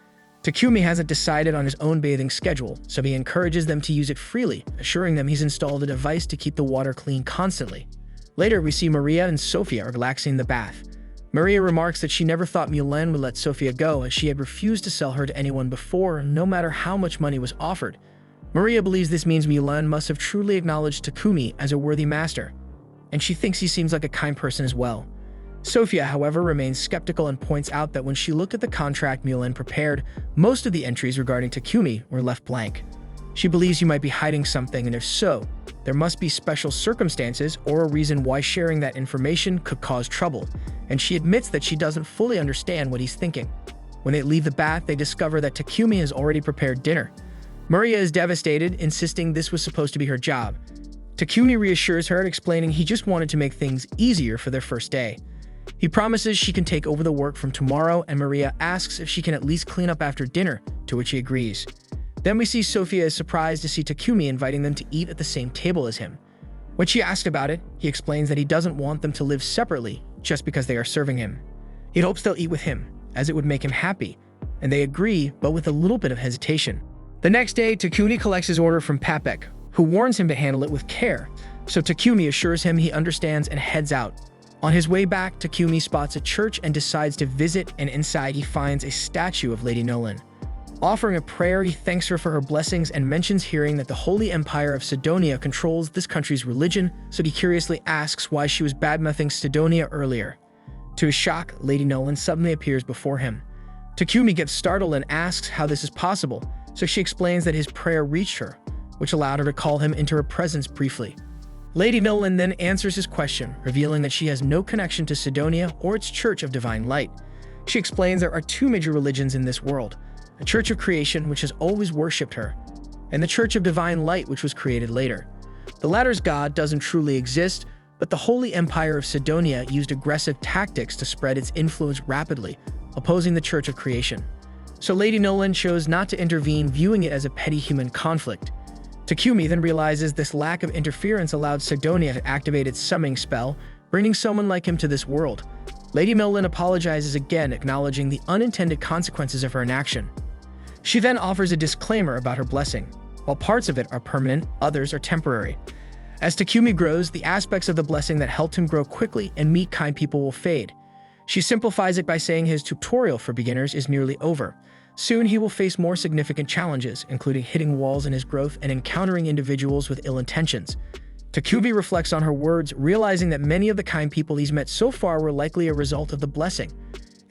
Takumi hasn't decided on his own bathing schedule, so he encourages them to use it freely, assuring them he's installed a device to keep the water clean constantly. Later, we see Maria and Sophia relaxing in the bath. Maria remarks that she never thought Mulan would let Sophia go, as she had refused to sell her to anyone before, no matter how much money was offered. Maria believes this means Mulan must have truly acknowledged Takumi as a worthy master, and she thinks he seems like a kind person as well. Sophia, however, remains skeptical and points out that when she looked at the contract Mulan prepared, most of the entries regarding Takumi were left blank. She believes you might be hiding something, and if so, there must be special circumstances or a reason why sharing that information could cause trouble, and she admits that she doesn't fully understand what he's thinking. When they leave the bath, they discover that Takumi has already prepared dinner. Maria is devastated, insisting this was supposed to be her job. Takumi reassures her, explaining he just wanted to make things easier for their first day. He promises she can take over the work from tomorrow, and Maria asks if she can at least clean up after dinner, to which he agrees. Then we see Sophia is surprised to see Takumi inviting them to eat at the same table as him. When she asked about it, he explains that he doesn't want them to live separately just because they are serving him. He hopes they'll eat with him, as it would make him happy, and they agree, but with a little bit of hesitation. The next day, Takumi collects his order from Papek, who warns him to handle it with care, so Takumi assures him he understands and heads out. On his way back, Takumi spots a church and decides to visit, and inside he finds a statue of Lady Nolan. Offering a prayer, he thanks her for her blessings and mentions hearing that the Holy Empire of Sidonia controls this country's religion, so he curiously asks why she was badmouthing Sidonia earlier. To his shock, Lady Nolan suddenly appears before him. Takumi gets startled and asks how this is possible, so she explains that his prayer reached her, which allowed her to call him into her presence briefly. Lady Nolan then answers his question, revealing that she has no connection to Sidonia or its Church of Divine Light. She explains there are two major religions in this world: the Church of Creation, which has always worshipped her, and the Church of Divine Light, which was created later. The latter's god doesn't truly exist, but the Holy Empire of Sidonia used aggressive tactics to spread its influence rapidly, opposing the Church of Creation. So Lady Nolan chose not to intervene, viewing it as a petty human conflict. Takumi then realizes this lack of interference allowed Sidonia to activate its summoning spell, bringing someone like him to this world. Lady Nolan apologizes again, acknowledging the unintended consequences of her inaction. She then offers a disclaimer about her blessing. While parts of it are permanent, others are temporary. As Takumi grows, the aspects of the blessing that helped him grow quickly and meet kind people will fade. She simplifies it by saying his tutorial for beginners is nearly over. Soon he will face more significant challenges, including hitting walls in his growth and encountering individuals with ill intentions. Takumi reflects on her words, realizing that many of the kind people he's met so far were likely a result of the blessing.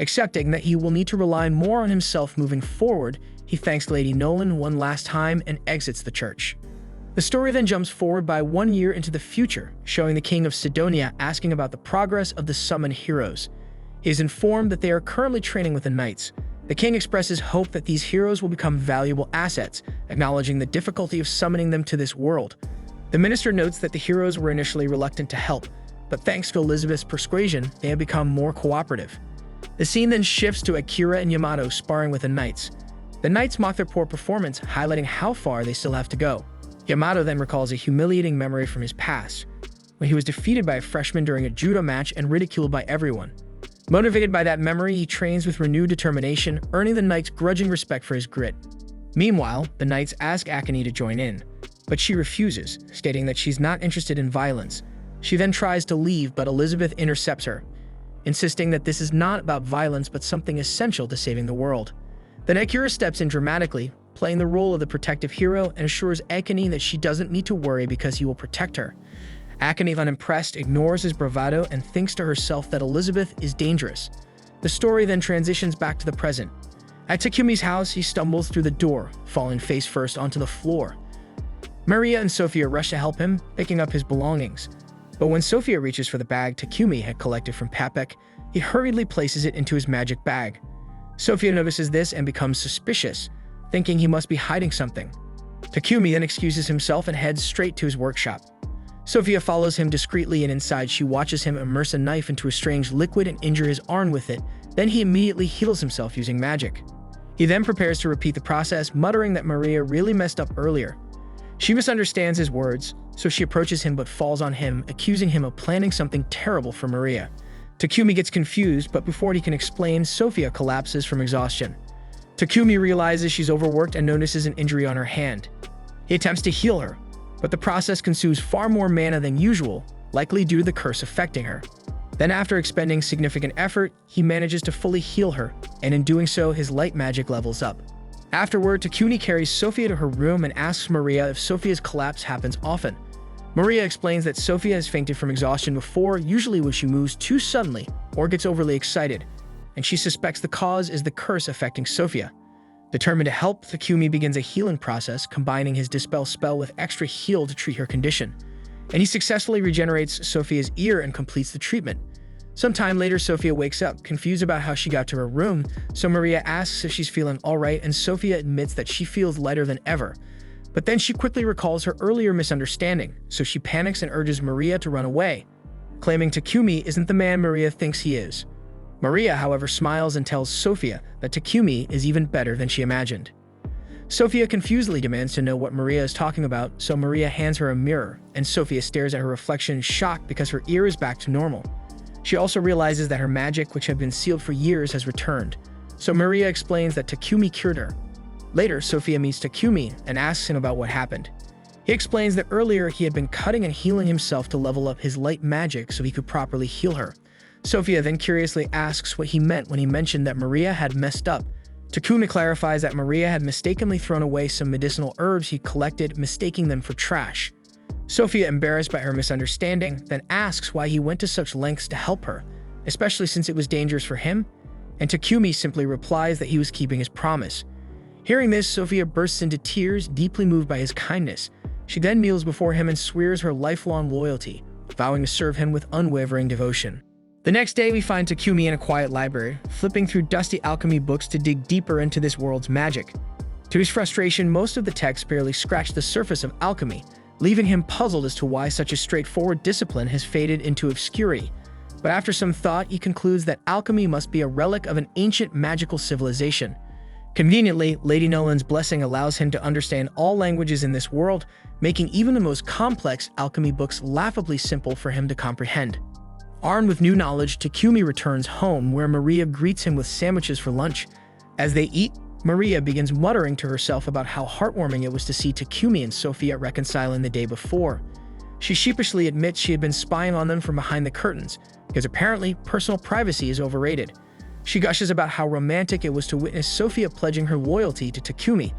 Accepting that he will need to rely more on himself moving forward, he thanks Lady Nolan one last time and exits the church. The story then jumps forward by 1 year into the future, showing the king of Sidonia asking about the progress of the summoned heroes. He is informed that they are currently training with the knights. The king expresses hope that these heroes will become valuable assets, acknowledging the difficulty of summoning them to this world. The minister notes that the heroes were initially reluctant to help, but thanks to Elizabeth's persuasion, they have become more cooperative. The scene then shifts to Akira and Yamato sparring with the knights. The knights mock their poor performance, highlighting how far they still have to go. Yamato then recalls a humiliating memory from his past, when he was defeated by a freshman during a judo match and ridiculed by everyone. Motivated by that memory, he trains with renewed determination, earning the knights grudging respect for his grit. Meanwhile, the knights ask Akane to join in, but she refuses, stating that she's not interested in violence. She then tries to leave, but Elizabeth intercepts her, insisting that this is not about violence but something essential to saving the world. Then Akira steps in dramatically, playing the role of the protective hero, and assures Akane that she doesn't need to worry because he will protect her. Akane, unimpressed, ignores his bravado and thinks to herself that Elizabeth is dangerous. The story then transitions back to the present. At Takumi's house, he stumbles through the door, falling face first onto the floor. Maria and Sophia rush to help him, picking up his belongings. But when Sophia reaches for the bag Takumi had collected from Papek, he hurriedly places it into his magic bag. Sophia notices this and becomes suspicious, thinking he must be hiding something. Takumi then excuses himself and heads straight to his workshop. Sophia follows him discreetly, and inside she watches him immerse a knife into a strange liquid and injure his arm with it. Then he immediately heals himself using magic. He then prepares to repeat the process, muttering that Maria really messed up earlier. She misunderstands his words, so she approaches him but falls on him, accusing him of planning something terrible for Maria. Takumi gets confused, but before he can explain, Sophia collapses from exhaustion. Takumi realizes she's overworked and notices an injury on her hand. He attempts to heal her, but the process consumes far more mana than usual, likely due to the curse affecting her. Then after expending significant effort, he manages to fully heal her, and in doing so, his light magic levels up. Afterward, Takumi carries Sophia to her room and asks Maria if Sophia's collapse happens often. Maria explains that Sophia has fainted from exhaustion before, usually when she moves too suddenly or gets overly excited, and she suspects the cause is the curse affecting Sophia. Determined to help, Takumi begins a healing process, combining his Dispel spell with extra heal to treat her condition. And he successfully regenerates Sophia's ear and completes the treatment. Sometime later, Sophia wakes up, confused about how she got to her room, so Maria asks if she's feeling alright, and Sophia admits that she feels lighter than ever. But then she quickly recalls her earlier misunderstanding, so she panics and urges Maria to run away, claiming Takumi isn't the man Maria thinks he is. Maria, however, smiles and tells Sophia that Takumi is even better than she imagined. Sophia confusedly demands to know what Maria is talking about, so Maria hands her a mirror, and Sophia stares at her reflection, shocked because her ear is back to normal. She also realizes that her magic, which had been sealed for years, has returned, so Maria explains that Takumi cured her. Later, Sophia meets Takumi and asks him about what happened. He explains that earlier he had been cutting and healing himself to level up his light magic so he could properly heal her. Sophia then curiously asks what he meant when he mentioned that Maria had messed up. Takumi clarifies that Maria had mistakenly thrown away some medicinal herbs he collected, mistaking them for trash. Sophia, embarrassed by her misunderstanding, then asks why he went to such lengths to help her, especially since it was dangerous for him, and Takumi simply replies that he was keeping his promise. Hearing this, Sophia bursts into tears, deeply moved by his kindness. She then kneels before him and swears her lifelong loyalty, vowing to serve him with unwavering devotion. The next day, we find Takumi in a quiet library, flipping through dusty alchemy books to dig deeper into this world's magic. To his frustration, most of the texts barely scratch the surface of alchemy, leaving him puzzled as to why such a straightforward discipline has faded into obscurity. But after some thought, he concludes that alchemy must be a relic of an ancient magical civilization. Conveniently, Lady Nolan's blessing allows him to understand all languages in this world, making even the most complex alchemy books laughably simple for him to comprehend. Armed with new knowledge, Takumi returns home, where Maria greets him with sandwiches for lunch. As they eat, Maria begins muttering to herself about how heartwarming it was to see Takumi and Sophia reconciling the day before. She sheepishly admits she had been spying on them from behind the curtains, because apparently personal privacy is overrated. She gushes about how romantic it was to witness Sophia pledging her loyalty to Takumi,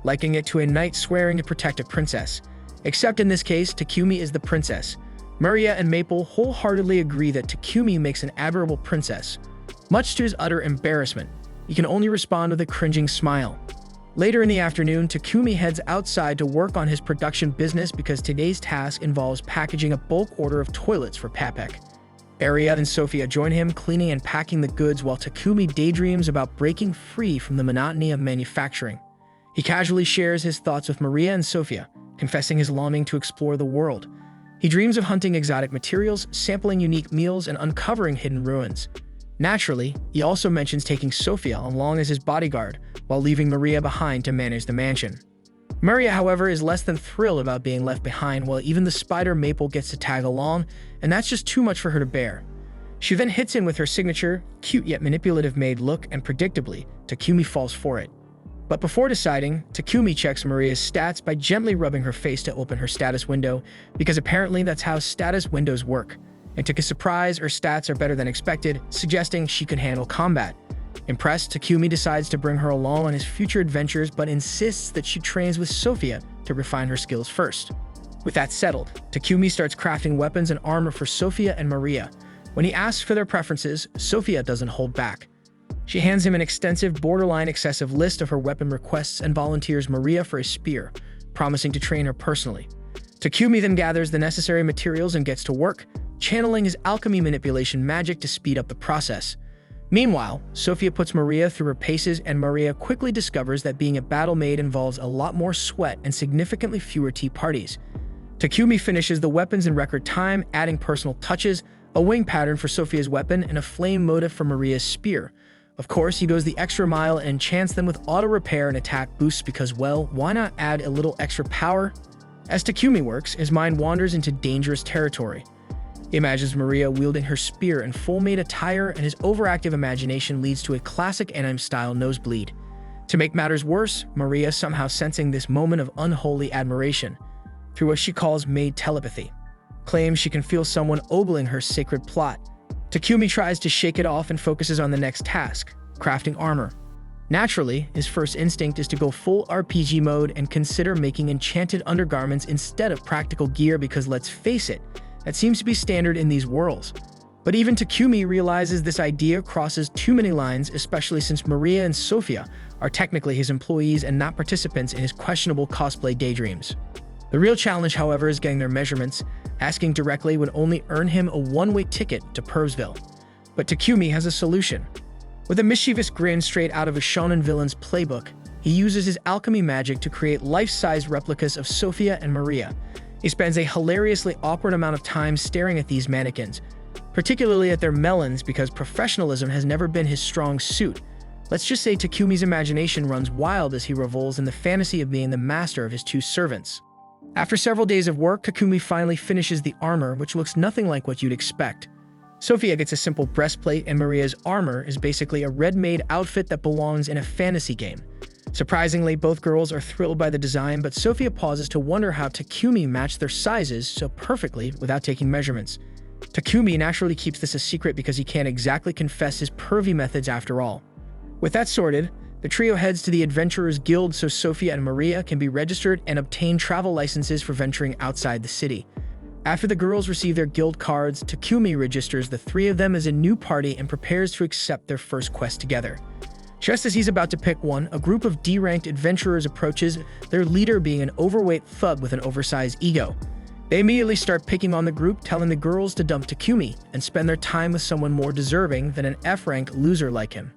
likening it to a knight swearing to protect a princess. Except in this case, Takumi is the princess. Maria and Maple wholeheartedly agree that Takumi makes an admirable princess. Much to his utter embarrassment, he can only respond with a cringing smile. Later in the afternoon, Takumi heads outside to work on his production business because today's task involves packaging a bulk order of toilets for Papek. Aria and Sophia join him, cleaning and packing the goods while Takumi daydreams about breaking free from the monotony of manufacturing. He casually shares his thoughts with Maria and Sophia, confessing his longing to explore the world. He dreams of hunting exotic materials, sampling unique meals, and uncovering hidden ruins. Naturally, he also mentions taking Sophia along as his bodyguard, while leaving Maria behind to manage the mansion. Maria, however, is less than thrilled about being left behind, while even the spider Maple gets to tag along, and that's just too much for her to bear. She then hits in with her signature, cute yet manipulative maid look, and predictably, Takumi falls for it. But before deciding, Takumi checks Maria's stats by gently rubbing her face to open her status window, because apparently that's how status windows work. And to his surprise, her stats are better than expected, suggesting she could handle combat. Impressed, Takumi decides to bring her along on his future adventures, but insists that she trains with Sophia to refine her skills first. With that settled, Takumi starts crafting weapons and armor for Sophia and Maria. When he asks for their preferences, Sophia doesn't hold back. She hands him an extensive, borderline excessive list of her weapon requests and volunteers Maria for a spear, promising to train her personally. Takumi then gathers the necessary materials and gets to work, channeling his alchemy manipulation magic to speed up the process. Meanwhile, Sophia puts Maria through her paces, and Maria quickly discovers that being a battle maid involves a lot more sweat and significantly fewer tea parties. Takumi finishes the weapons in record time, adding personal touches, a wing pattern for Sophia's weapon, and a flame motif for Maria's spear. Of course, he goes the extra mile and enchants them with auto-repair and attack boosts because, well, why not add a little extra power? As Takumi works, his mind wanders into dangerous territory. He imagines Maria wielding her spear in full maid attire, and his overactive imagination leads to a classic anime-style nosebleed. To make matters worse, Maria, somehow sensing this moment of unholy admiration, through what she calls maid telepathy, claims she can feel someone ogling her sacred plot. Takumi tries to shake it off and focuses on the next task, crafting armor. Naturally, his first instinct is to go full RPG mode and consider making enchanted undergarments instead of practical gear because, let's face it, that seems to be standard in these worlds. But even Takumi realizes this idea crosses too many lines, especially since Maria and Sophia are technically his employees and not participants in his questionable cosplay daydreams. The real challenge, however, is getting their measurements. Asking directly would only earn him a one-way ticket to Pervsville. But Takumi has a solution. With a mischievous grin straight out of a shonen villain's playbook, he uses his alchemy magic to create life-size replicas of Sophia and Maria. He spends a hilariously awkward amount of time staring at these mannequins, particularly at their melons, because professionalism has never been his strong suit. Let's just say Takumi's imagination runs wild as he revels in the fantasy of being the master of his two servants. After several days of work, Takumi finally finishes the armor, which looks nothing like what you'd expect. Sophia gets a simple breastplate, and Maria's armor is basically a ready-made outfit that belongs in a fantasy game. Surprisingly, both girls are thrilled by the design, but Sophia pauses to wonder how Takumi matched their sizes so perfectly without taking measurements. Takumi naturally keeps this a secret because he can't exactly confess his pervy methods after all. With that sorted, the trio heads to the Adventurers Guild so Sophia and Maria can be registered and obtain travel licenses for venturing outside the city. After the girls receive their guild cards, Takumi registers the three of them as a new party and prepares to accept their first quest together. Just as he's about to pick one, a group of D-ranked adventurers approaches, their leader being an overweight thug with an oversized ego. They immediately start picking on the group, telling the girls to dump Takumi and spend their time with someone more deserving than an F-rank loser like him.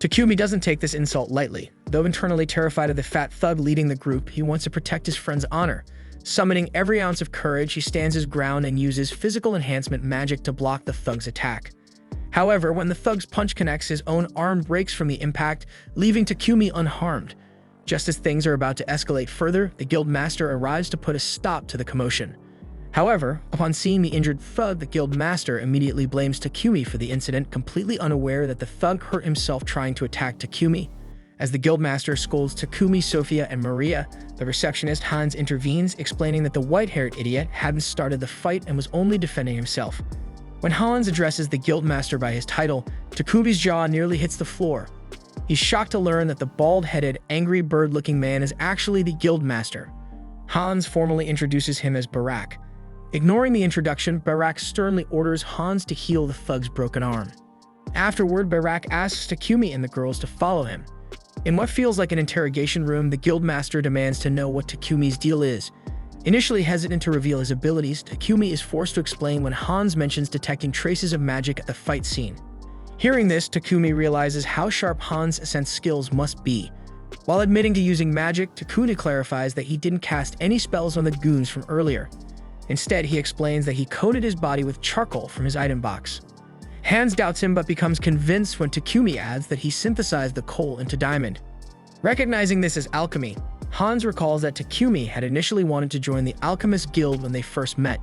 Takumi doesn't take this insult lightly. Though internally terrified of the fat thug leading the group, he wants to protect his friend's honor. Summoning every ounce of courage, he stands his ground and uses physical enhancement magic to block the thug's attack. However, when the thug's punch connects, his own arm breaks from the impact, leaving Takumi unharmed. Just as things are about to escalate further, the guild master arrives to put a stop to the commotion. However, upon seeing the injured thug, the guild master immediately blames Takumi for the incident, completely unaware that the thug hurt himself trying to attack Takumi. As the guild master scolds Takumi, Sophia, and Maria, the receptionist Hans intervenes, explaining that the white-haired idiot hadn't started the fight and was only defending himself. When Hans addresses the guild master by his title, Takumi's jaw nearly hits the floor. He's shocked to learn that the bald-headed, angry bird-looking man is actually the guild master. Hans formally introduces him as Barak. Ignoring the introduction, Barak sternly orders Hans to heal the thug's broken arm. Afterward, Barak asks Takumi and the girls to follow him. In what feels like an interrogation room, the guildmaster demands to know what Takumi's deal is. Initially hesitant to reveal his abilities, Takumi is forced to explain when Hans mentions detecting traces of magic at the fight scene. Hearing this, Takumi realizes how sharp Hans' sense skills must be. While admitting to using magic, Takumi clarifies that he didn't cast any spells on the goons from earlier. Instead, he explains that he coated his body with charcoal from his item box. Hans doubts him but becomes convinced when Takumi adds that he synthesized the coal into diamond. Recognizing this as alchemy, Hans recalls that Takumi had initially wanted to join the Alchemist Guild when they first met.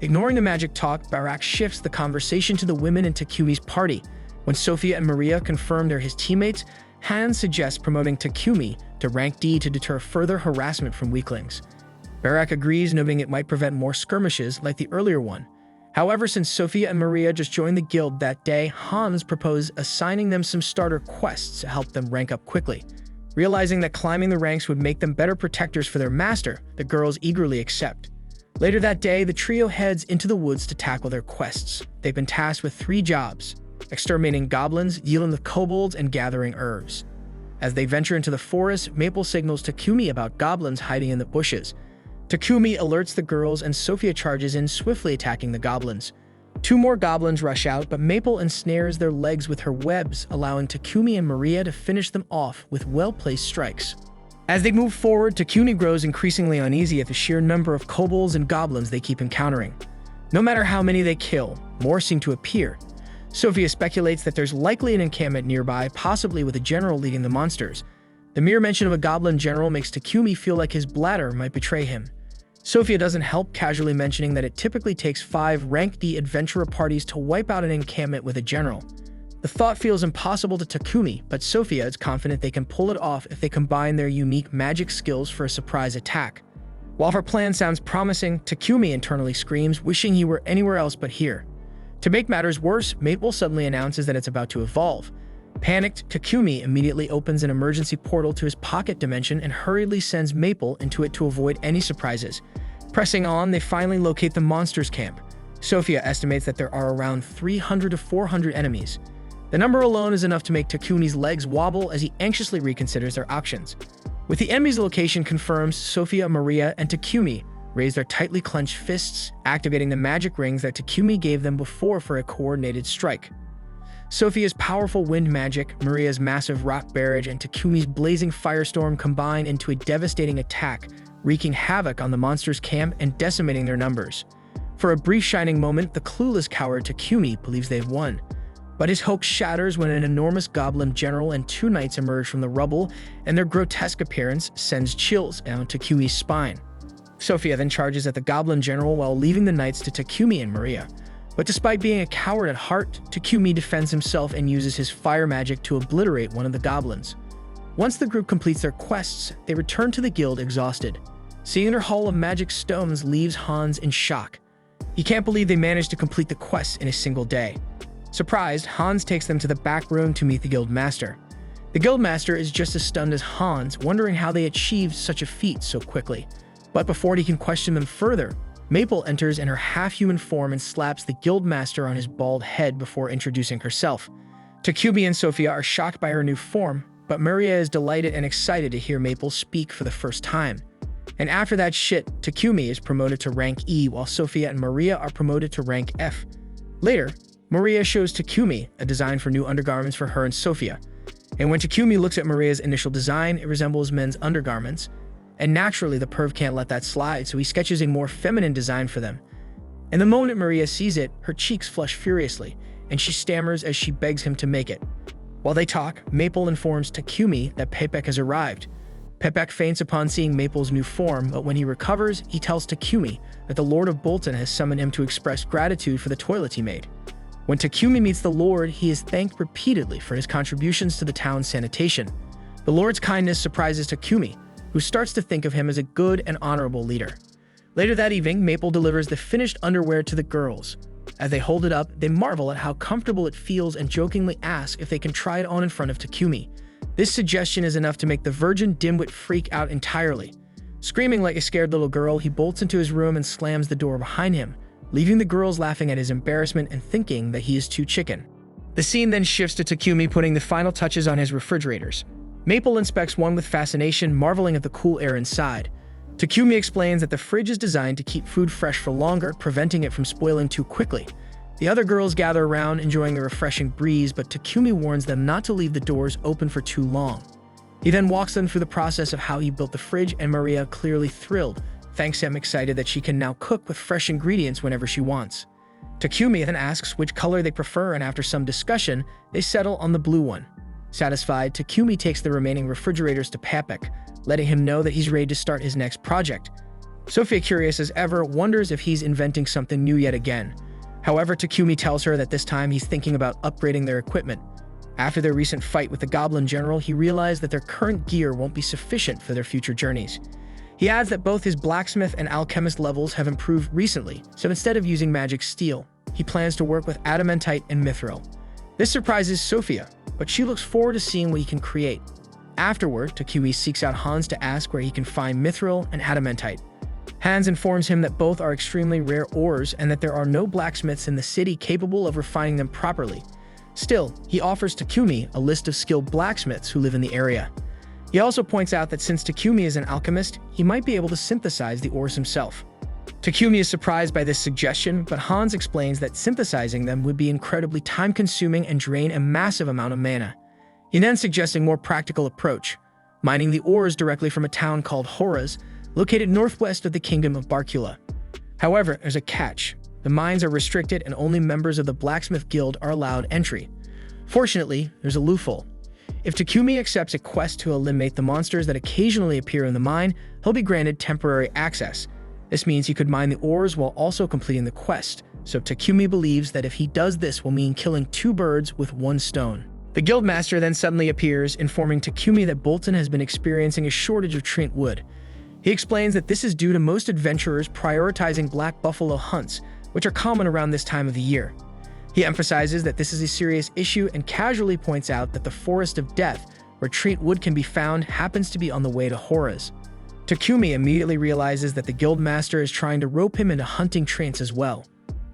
Ignoring the magic talk, Barak shifts the conversation to the women in Takumi's party. When Sophia and Maria confirm they're his teammates, Hans suggests promoting Takumi to rank D to deter further harassment from weaklings. Barak agrees, noting it might prevent more skirmishes like the earlier one. However, since Sophia and Maria just joined the guild that day, Hans proposed assigning them some starter quests to help them rank up quickly. Realizing that climbing the ranks would make them better protectors for their master, the girls eagerly accept. Later that day, the trio heads into the woods to tackle their quests. They've been tasked with 3 jobs: exterminating goblins, dealing with kobolds, and gathering herbs. As they venture into the forest, Maple signals Takumi about goblins hiding in the bushes. Takumi alerts the girls and Sophia charges in, swiftly attacking the goblins. 2 more goblins rush out, but Maple ensnares their legs with her webs, allowing Takumi and Maria to finish them off with well-placed strikes. As they move forward, Takumi grows increasingly uneasy at the sheer number of kobolds and goblins they keep encountering. No matter how many they kill, more seem to appear. Sophia speculates that there's likely an encampment nearby, possibly with a general leading the monsters. The mere mention of a goblin general makes Takumi feel like his bladder might betray him. Sophia doesn't help, casually mentioning that it typically takes 5 rank D adventurer parties to wipe out an encampment with a general. The thought feels impossible to Takumi, but Sophia is confident they can pull it off if they combine their unique magic skills for a surprise attack. While her plan sounds promising, Takumi internally screams, wishing he were anywhere else but here. To make matters worse, Maple suddenly announces that it's about to evolve. Panicked, Takumi immediately opens an emergency portal to his pocket dimension and hurriedly sends Maple into it to avoid any surprises. Pressing on, they finally locate the monsters' camp. Sophia estimates that there are around 300 to 400 enemies. The number alone is enough to make Takumi's legs wobble as he anxiously reconsiders their options. With the enemy's location confirmed, Sophia, Maria, and Takumi raise their tightly clenched fists, activating the magic rings that Takumi gave them before for a coordinated strike. Sophia's powerful wind magic, Maria's massive rock barrage, and Takumi's blazing firestorm combine into a devastating attack, wreaking havoc on the monsters' camp and decimating their numbers. For a brief shining moment, the clueless coward Takumi believes they've won. But his hope shatters when an enormous goblin general and two knights emerge from the rubble, and their grotesque appearance sends chills down Takumi's spine. Sophia then charges at the goblin general while leaving the knights to Takumi and Maria. But despite being a coward at heart, Takumi defends himself and uses his fire magic to obliterate one of the goblins. Once the group completes their quests, they return to the guild exhausted. Seeing their haul of magic stones leaves Hans in shock. He can't believe they managed to complete the quests in a single day. Surprised, Hans takes them to the back room to meet the guild master. The guild master is just as stunned as Hans, wondering how they achieved such a feat so quickly. But before he can question them further, Maple enters in her half-human form and slaps the guild master on his bald head before introducing herself. Takumi and Sophia are shocked by her new form, but Maria is delighted and excited to hear Maple speak for the first time. And after that shit, Takumi is promoted to rank E, while Sophia and Maria are promoted to rank F. Later, Maria shows Takumi a design for new undergarments for her and Sophia. And when Takumi looks at Maria's initial design, it resembles men's undergarments. And naturally, the perv can't let that slide, so he sketches a more feminine design for them. And the moment Maria sees it, her cheeks flush furiously, and she stammers as she begs him to make it. While they talk, Maple informs Takumi that Pepek has arrived. Pepek faints upon seeing Maple's new form, but when he recovers, he tells Takumi that the Lord of Bolton has summoned him to express gratitude for the toilet he made. When Takumi meets the Lord, he is thanked repeatedly for his contributions to the town's sanitation. The Lord's kindness surprises Takumi, who starts to think of him as a good and honorable leader. Later that evening, Maple delivers the finished underwear to the girls. As they hold it up, they marvel at how comfortable it feels and jokingly ask if they can try it on in front of Takumi. This suggestion is enough to make the virgin dimwit freak out entirely. Screaming like a scared little girl, he bolts into his room and slams the door behind him, leaving the girls laughing at his embarrassment and thinking that he is too chicken. The scene then shifts to Takumi putting the final touches on his refrigerators. Maple inspects one with fascination, marveling at the cool air inside. Takumi explains that the fridge is designed to keep food fresh for longer, preventing it from spoiling too quickly. The other girls gather around, enjoying the refreshing breeze, but Takumi warns them not to leave the doors open for too long. He then walks them through the process of how he built the fridge, and Maria, clearly thrilled, thanks him, excited that she can now cook with fresh ingredients whenever she wants. Takumi then asks which color they prefer, and after some discussion, they settle on the blue one. Satisfied, Takumi takes the remaining refrigerators to Pepek, letting him know that he's ready to start his next project. Sophia, curious as ever, wonders if he's inventing something new yet again. However, Takumi tells her that this time he's thinking about upgrading their equipment. After their recent fight with the Goblin General, he realized that their current gear won't be sufficient for their future journeys. He adds that both his blacksmith and alchemist levels have improved recently, so instead of using magic steel, he plans to work with adamantite and mithril. This surprises Sophia, but she looks forward to seeing what he can create. Afterward, Takumi seeks out Hans to ask where he can find mithril and adamantite. Hans informs him that both are extremely rare ores and that there are no blacksmiths in the city capable of refining them properly. Still, he offers Takumi a list of skilled blacksmiths who live in the area. He also points out that since Takumi is an alchemist, he might be able to synthesize the ores himself. Takumi is surprised by this suggestion, but Hans explains that synthesizing them would be incredibly time-consuming and drain a massive amount of mana. He then suggests a more practical approach, mining the ores directly from a town called Horaz, located northwest of the Kingdom of Barcula. However, there's a catch. The mines are restricted and only members of the Blacksmith Guild are allowed entry. Fortunately, there's a loophole. If Takumi accepts a quest to eliminate the monsters that occasionally appear in the mine, he'll be granted temporary access. This means he could mine the ores while also completing the quest, so Takumi believes that if he does this will mean killing two birds with one stone. The guildmaster then suddenly appears, informing Takumi that Bolton has been experiencing a shortage of trint wood. He explains that this is due to most adventurers prioritizing black buffalo hunts, which are common around this time of the year. He emphasizes that this is a serious issue and casually points out that the Forest of Death, where trint wood can be found, happens to be on the way to Horaz. Takumi immediately realizes that the guildmaster is trying to rope him into hunting trints as well.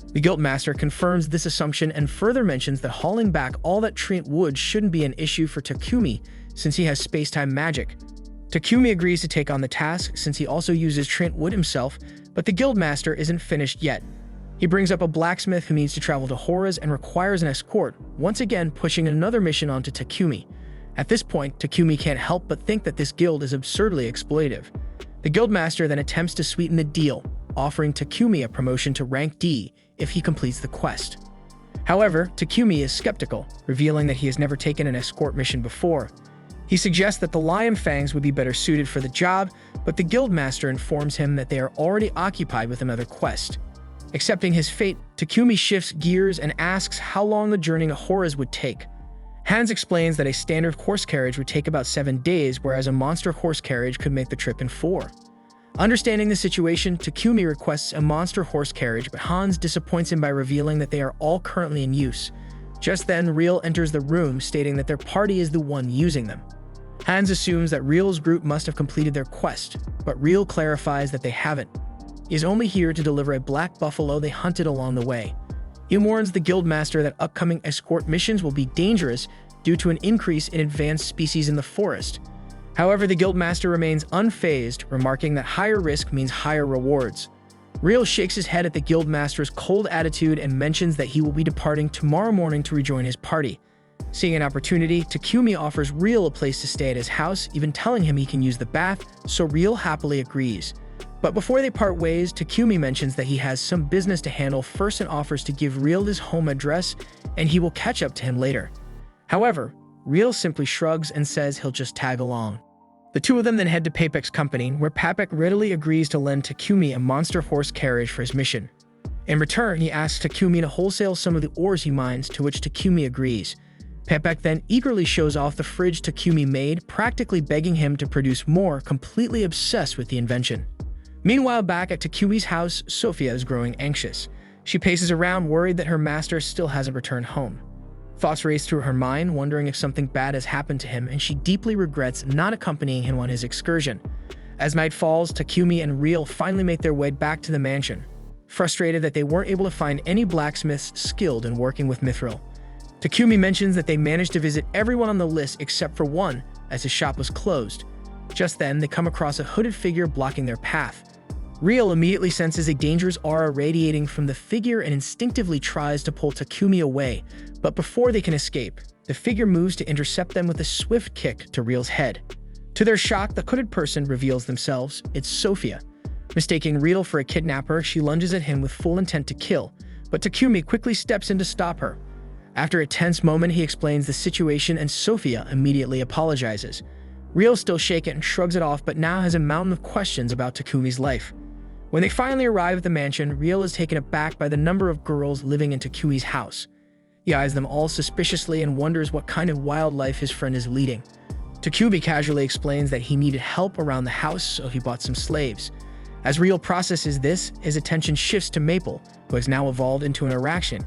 The guildmaster confirms this assumption and further mentions that hauling back all that trint wood shouldn't be an issue for Takumi since he has space-time magic. Takumi agrees to take on the task since he also uses trint wood himself, but the guildmaster isn't finished yet. He brings up a blacksmith who needs to travel to Horaz and requires an escort, once again pushing another mission onto Takumi. At this point, Takumi can't help but think that this guild is absurdly exploitive. The guildmaster then attempts to sweeten the deal, offering Takumi a promotion to rank D if he completes the quest. However, Takumi is skeptical, revealing that he has never taken an escort mission before. He suggests that the Lion Fangs would be better suited for the job, but the guildmaster informs him that they are already occupied with another quest. Accepting his fate, Takumi shifts gears and asks how long the journey to Horace would take. Hans explains that a standard horse carriage would take about 7 days, whereas a monster horse carriage could make the trip in 4. Understanding the situation, Takumi requests a monster horse carriage, but Hans disappoints him by revealing that they are all currently in use. Just then, Real enters the room, stating that their party is the one using them. Hans assumes that Real's group must have completed their quest, but Real clarifies that they haven't. He is only here to deliver a black buffalo they hunted along the way. He warns the guildmaster that upcoming escort missions will be dangerous due to an increase in advanced species in the forest. However, the guildmaster remains unfazed, remarking that higher risk means higher rewards. Real shakes his head at the guildmaster's cold attitude and mentions that he will be departing tomorrow morning to rejoin his party. Seeing an opportunity, Takumi offers Real a place to stay at his house, even telling him he can use the bath, so Real happily agrees. But before they part ways, Takumi mentions that he has some business to handle first and offers to give Real his home address, and he will catch up to him later. However, Real simply shrugs and says he'll just tag along. The two of them then head to Papek's company, where Papek readily agrees to lend Takumi a monster horse carriage for his mission. In return, he asks Takumi to wholesale some of the ores he mines, to which Takumi agrees. Papek then eagerly shows off the fridge Takumi made, practically begging him to produce more, completely obsessed with the invention. Meanwhile, back at Takumi's house, Sophia is growing anxious. She paces around, worried that her master still hasn't returned home. Thoughts race through her mind, wondering if something bad has happened to him, and she deeply regrets not accompanying him on his excursion. As night falls, Takumi and Real finally make their way back to the mansion, frustrated that they weren't able to find any blacksmiths skilled in working with mithril. Takumi mentions that they managed to visit everyone on the list except for one, as his shop was closed. Just then, they come across a hooded figure blocking their path. Real immediately senses a dangerous aura radiating from the figure and instinctively tries to pull Takumi away, but before they can escape, the figure moves to intercept them with a swift kick to Real's head. To their shock, the hooded person reveals themselves. It's Sophia. Mistaking Real for a kidnapper, she lunges at him with full intent to kill, but Takumi quickly steps in to stop her. After a tense moment, he explains the situation and Sophia immediately apologizes. Real, still shaken, shrugs it off, but now has a mountain of questions about Takumi's life. When they finally arrive at the mansion, Real is taken aback by the number of girls living in Takumi's house. He eyes them all suspiciously and wonders what kind of wild life his friend is leading. Takumi casually explains that he needed help around the house, so he bought some slaves. As Real processes this, his attention shifts to Maple, who has now evolved into an Araxian.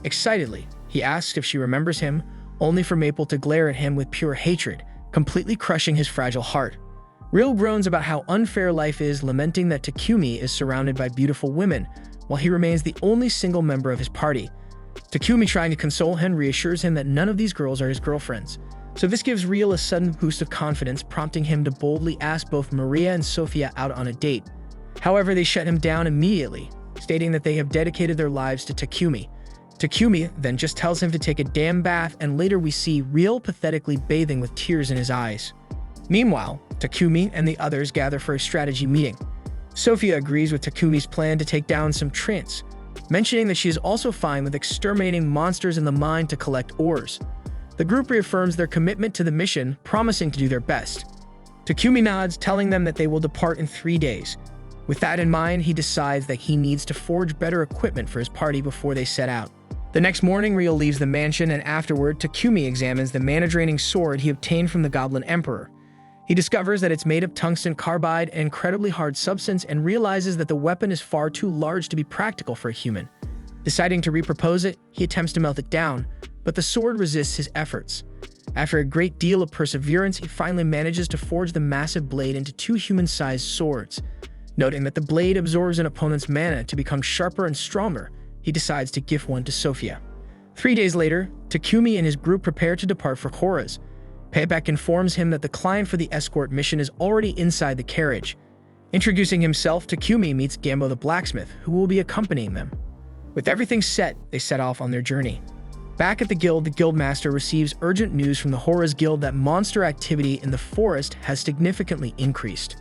Excitedly, he asks if she remembers him, only for Maple to glare at him with pure hatred, completely crushing his fragile heart. Real groans about how unfair life is, lamenting that Takumi is surrounded by beautiful women, while he remains the only single member of his party. Takumi, trying to console him, reassures him that none of these girls are his girlfriends. So this gives Real a sudden boost of confidence, prompting him to boldly ask both Maria and Sophia out on a date. However, they shut him down immediately, stating that they have dedicated their lives to Takumi. Takumi then just tells him to take a damn bath, and later we see Real pathetically bathing with tears in his eyes. Meanwhile, Takumi and the others gather for a strategy meeting. Sophia agrees with Takumi's plan to take down some trance, mentioning that she is also fine with exterminating monsters in the mine to collect ores. The group reaffirms their commitment to the mission, promising to do their best. Takumi nods, telling them that they will depart in 3 days. With that in mind, he decides that he needs to forge better equipment for his party before they set out. The next morning, Real leaves the mansion, and afterward, Takumi examines the mana-draining sword he obtained from the Goblin Emperor. He discovers that it's made of tungsten carbide, an incredibly hard substance, and realizes that the weapon is far too large to be practical for a human. Deciding to repropose it, he attempts to melt it down, but the sword resists his efforts. After a great deal of perseverance, he finally manages to forge the massive blade into 2 human-sized swords. Noting that the blade absorbs an opponent's mana to become sharper and stronger, he decides to gift one to Sophia. 3 days later, Takumi and his group prepare to depart for Horace. Payback informs him that the client for the escort mission is already inside the carriage. Introducing himself, Takumi meets Gambo the blacksmith, who will be accompanying them. With everything set, they set off on their journey. Back at the guild, the guildmaster receives urgent news from the Horace Guild that monster activity in the forest has significantly increased.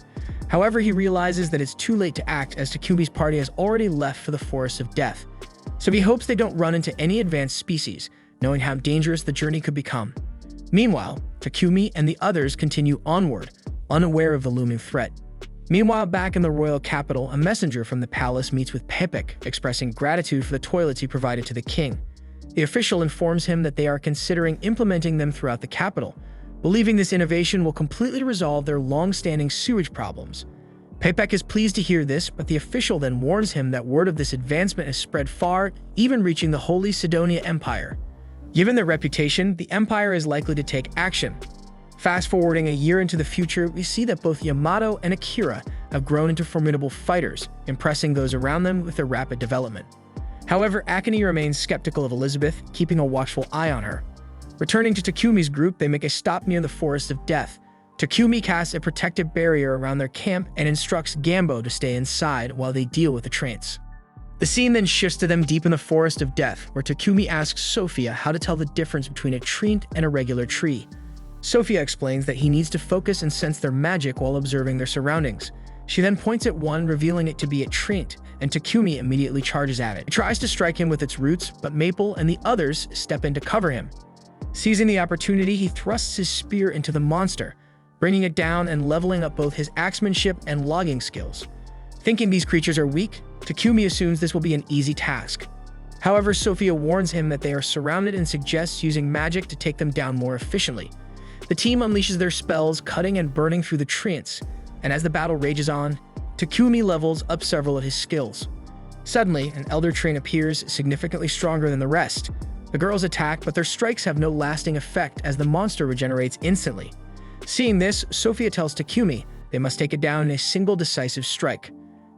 However, he realizes that it's too late to act, as Takumi's party has already left for the Forest of Death. so he hopes they don't run into any advanced species, knowing how dangerous the journey could become. Meanwhile, Takumi and the others continue onward, unaware of the looming threat. Meanwhile, back in the royal capital, a messenger from the palace meets with Pepek, expressing gratitude for the toilets he provided to the king. The official informs him that they are considering implementing them throughout the capital, believing this innovation will completely resolve their long-standing sewage problems. Pepek is pleased to hear this, but the official then warns him that word of this advancement has spread far, even reaching the Holy Sidonia Empire. Given their reputation, the empire is likely to take action. Fast-forwarding a year into the future, we see that both Yamato and Akira have grown into formidable fighters, impressing those around them with their rapid development. However, Akane remains skeptical of Elizabeth, keeping a watchful eye on her. Returning to Takumi's group, they make a stop near the Forest of Death. Takumi casts a protective barrier around their camp and instructs Gambo to stay inside while they deal with the trance. The scene then shifts to them deep in the Forest of Death, where Takumi asks Sophia how to tell the difference between a treant and a regular tree. Sophia explains that he needs to focus and sense their magic while observing their surroundings. She then points at one, revealing it to be a treant, and Takumi immediately charges at it. He tries to strike him with its roots, but Maple and the others step in to cover him. Seizing the opportunity, he thrusts his spear into the monster, bringing it down and leveling up both his axemanship and logging skills. Thinking these creatures are weak, Takumi assumes this will be an easy task. However, Sophia warns him that they are surrounded and suggests using magic to take them down more efficiently. The team unleashes their spells, cutting and burning through the treants, and as the battle rages on, Takumi levels up several of his skills. Suddenly, an elder treant appears, significantly stronger than the rest. The girls attack, but their strikes have no lasting effect as the monster regenerates instantly. Seeing this, Sophia tells Takumi they must take it down in a single decisive strike.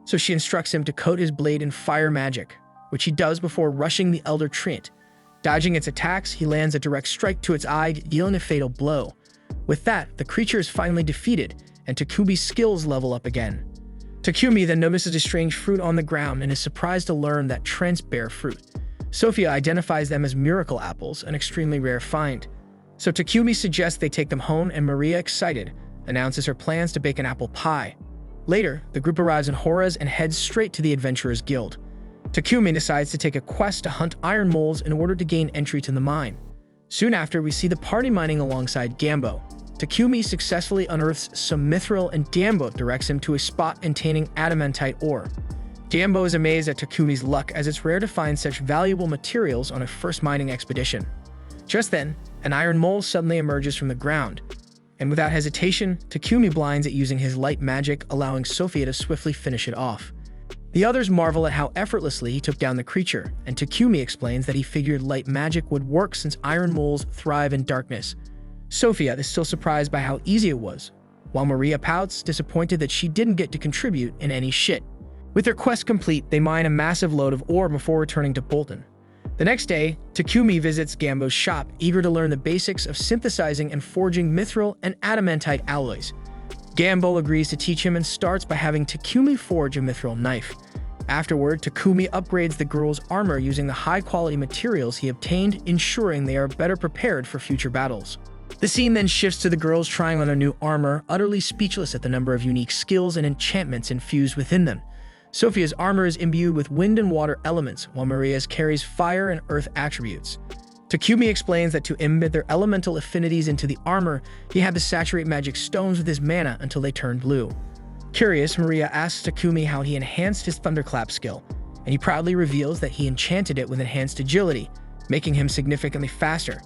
So she instructs him to coat his blade in fire magic, which he does before rushing the elder treant. Dodging its attacks, he lands a direct strike to its eye, dealing a fatal blow. With that, the creature is finally defeated, and Takumi's skills level up again. Takumi then notices a strange fruit on the ground and is surprised to learn that treants bear fruit. Sophia identifies them as miracle apples, an extremely rare find. So Takumi suggests they take them home, and Maria, excited, announces her plans to bake an apple pie. Later, the group arrives in Horace and heads straight to the Adventurers Guild. Takumi decides to take a quest to hunt iron moles in order to gain entry to the mine. Soon after, we see the party mining alongside Gambo. Takumi successfully unearths some mithril, and Gambo directs him to a spot containing adamantite ore. Gambo is amazed at Takumi's luck, as it's rare to find such valuable materials on a first mining expedition. Just then, an iron mole suddenly emerges from the ground, and without hesitation, Takumi blinds it using his light magic, allowing Sophia to swiftly finish it off. The others marvel at how effortlessly he took down the creature, and Takumi explains that he figured light magic would work since iron moles thrive in darkness. Sophia is still surprised by how easy it was, while Maria pouts, disappointed that she didn't get to contribute in any shit. With their quest complete, they mine a massive load of ore before returning to Bolton. The next day, Takumi visits Gambo's shop, eager to learn the basics of synthesizing and forging mithril and adamantite alloys. Gambo agrees to teach him and starts by having Takumi forge a mithril knife. Afterward, Takumi upgrades the girls' armor using the high-quality materials he obtained, ensuring they are better prepared for future battles. The scene then shifts to the girls trying on their new armor, utterly speechless at the number of unique skills and enchantments infused within them. Sophia's armor is imbued with wind and water elements, while Maria's carries fire and earth attributes. Takumi explains that to embed their elemental affinities into the armor, he had to saturate magic stones with his mana until they turned blue. Curious, Maria asks Takumi how he enhanced his thunderclap skill, and he proudly reveals that he enchanted it with enhanced agility, making him significantly faster.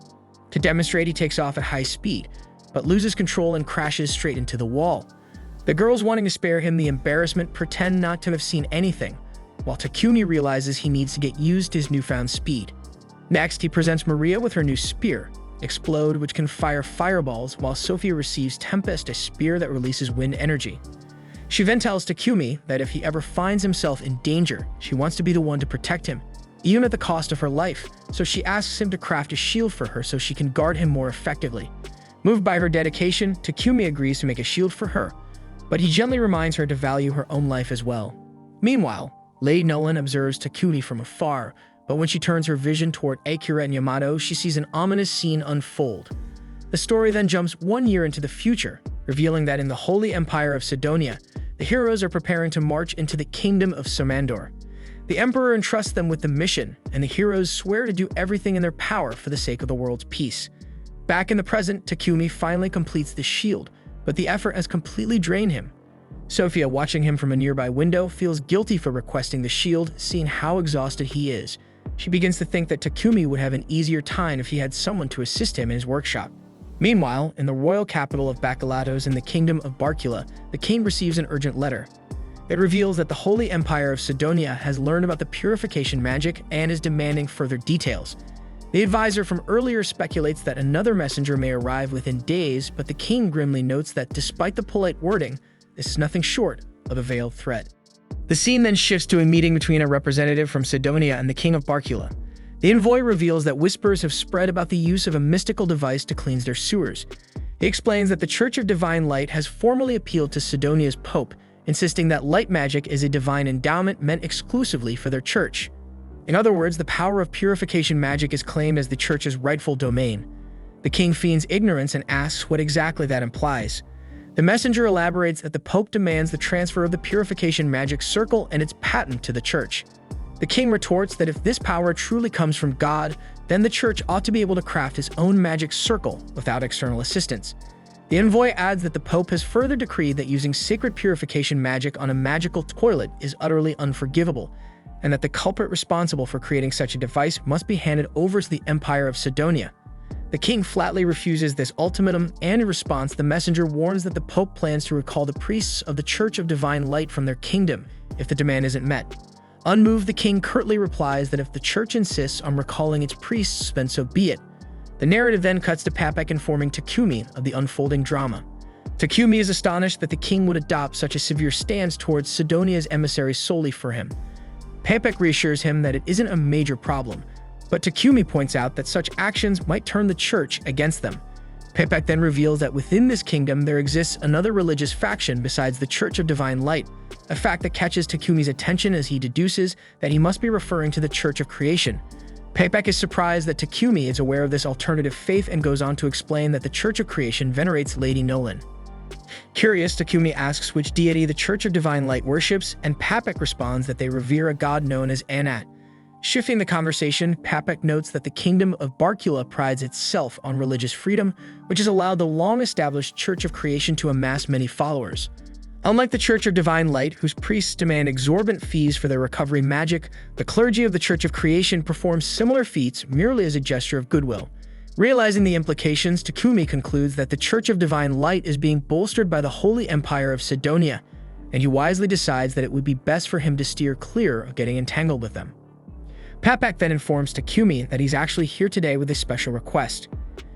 To demonstrate, he takes off at high speed, but loses control and crashes straight into the wall. The girls, wanting to spare him the embarrassment, pretend not to have seen anything, while Takumi realizes he needs to get used to his newfound speed. Next, he presents Maria with her new spear, Explode, which can fire fireballs, while Sophia receives Tempest, a spear that releases wind energy. She then tells Takumi that if he ever finds himself in danger, she wants to be the one to protect him, even at the cost of her life, so she asks him to craft a shield for her so she can guard him more effectively. Moved by her dedication, Takumi agrees to make a shield for her, but he gently reminds her to value her own life as well. Meanwhile, Lady Nolan observes Takumi from afar, but when she turns her vision toward Akira and Yamato, she sees an ominous scene unfold. The story then jumps 1 year into the future, revealing that in the Holy Empire of Sidonia, the heroes are preparing to march into the Kingdom of Somandor. The Emperor entrusts them with the mission, and the heroes swear to do everything in their power for the sake of the world's peace. Back in the present, Takumi finally completes the shield, but the effort has completely drained him. Sophia, watching him from a nearby window, feels guilty for requesting the shield, seeing how exhausted he is. She begins to think that Takumi would have an easier time if he had someone to assist him in his workshop. Meanwhile, in the royal capital of Bakulatos in the kingdom of Barkula, the king receives an urgent letter. It reveals that the Holy Empire of Sidonia has learned about the purification magic and is demanding further details. The advisor from earlier speculates that another messenger may arrive within days, but the king grimly notes that despite the polite wording, this is nothing short of a veiled threat. The scene then shifts to a meeting between a representative from Sidonia and the king of Barkula. The envoy reveals that whispers have spread about the use of a mystical device to cleanse their sewers. He explains that the Church of Divine Light has formally appealed to Sidonia's pope, insisting that light magic is a divine endowment meant exclusively for their church. In other words, the power of purification magic is claimed as the church's rightful domain. The king feigns ignorance and asks what exactly that implies. The messenger elaborates that the pope demands the transfer of the purification magic circle and its patent to the church. The king retorts that if this power truly comes from God, then the church ought to be able to craft its own magic circle without external assistance. The envoy adds that the pope has further decreed that using sacred purification magic on a magical toilet is utterly unforgivable, and that the culprit responsible for creating such a device must be handed over to the Empire of Sidonia. The king flatly refuses this ultimatum, and in response, the messenger warns that the pope plans to recall the priests of the Church of Divine Light from their kingdom if the demand isn't met. Unmoved, the king curtly replies that if the church insists on recalling its priests, then so be it. The narrative then cuts to Papek informing Takumi of the unfolding drama. Takumi is astonished that the king would adopt such a severe stance towards Sidonia's emissaries solely for him. Papek reassures him that it isn't a major problem, but Takumi points out that such actions might turn the church against them. Papek then reveals that within this kingdom there exists another religious faction besides the Church of Divine Light, a fact that catches Takumi's attention as he deduces that he must be referring to the Church of Creation. Papek is surprised that Takumi is aware of this alternative faith and goes on to explain that the Church of Creation venerates Lady Nolan. Curious, Takumi asks which deity the Church of Divine Light worships, and Papek responds that they revere a god known as Anat. Shifting the conversation, Papek notes that the kingdom of Barkula prides itself on religious freedom, which has allowed the long-established Church of Creation to amass many followers. Unlike the Church of Divine Light, whose priests demand exorbitant fees for their recovery magic, the clergy of the Church of Creation performs similar feats merely as a gesture of goodwill. Realizing the implications, Takumi concludes that the Church of Divine Light is being bolstered by the Holy Empire of Sidonia, and he wisely decides that it would be best for him to steer clear of getting entangled with them. Papek then informs Takumi that he's actually here today with a special request.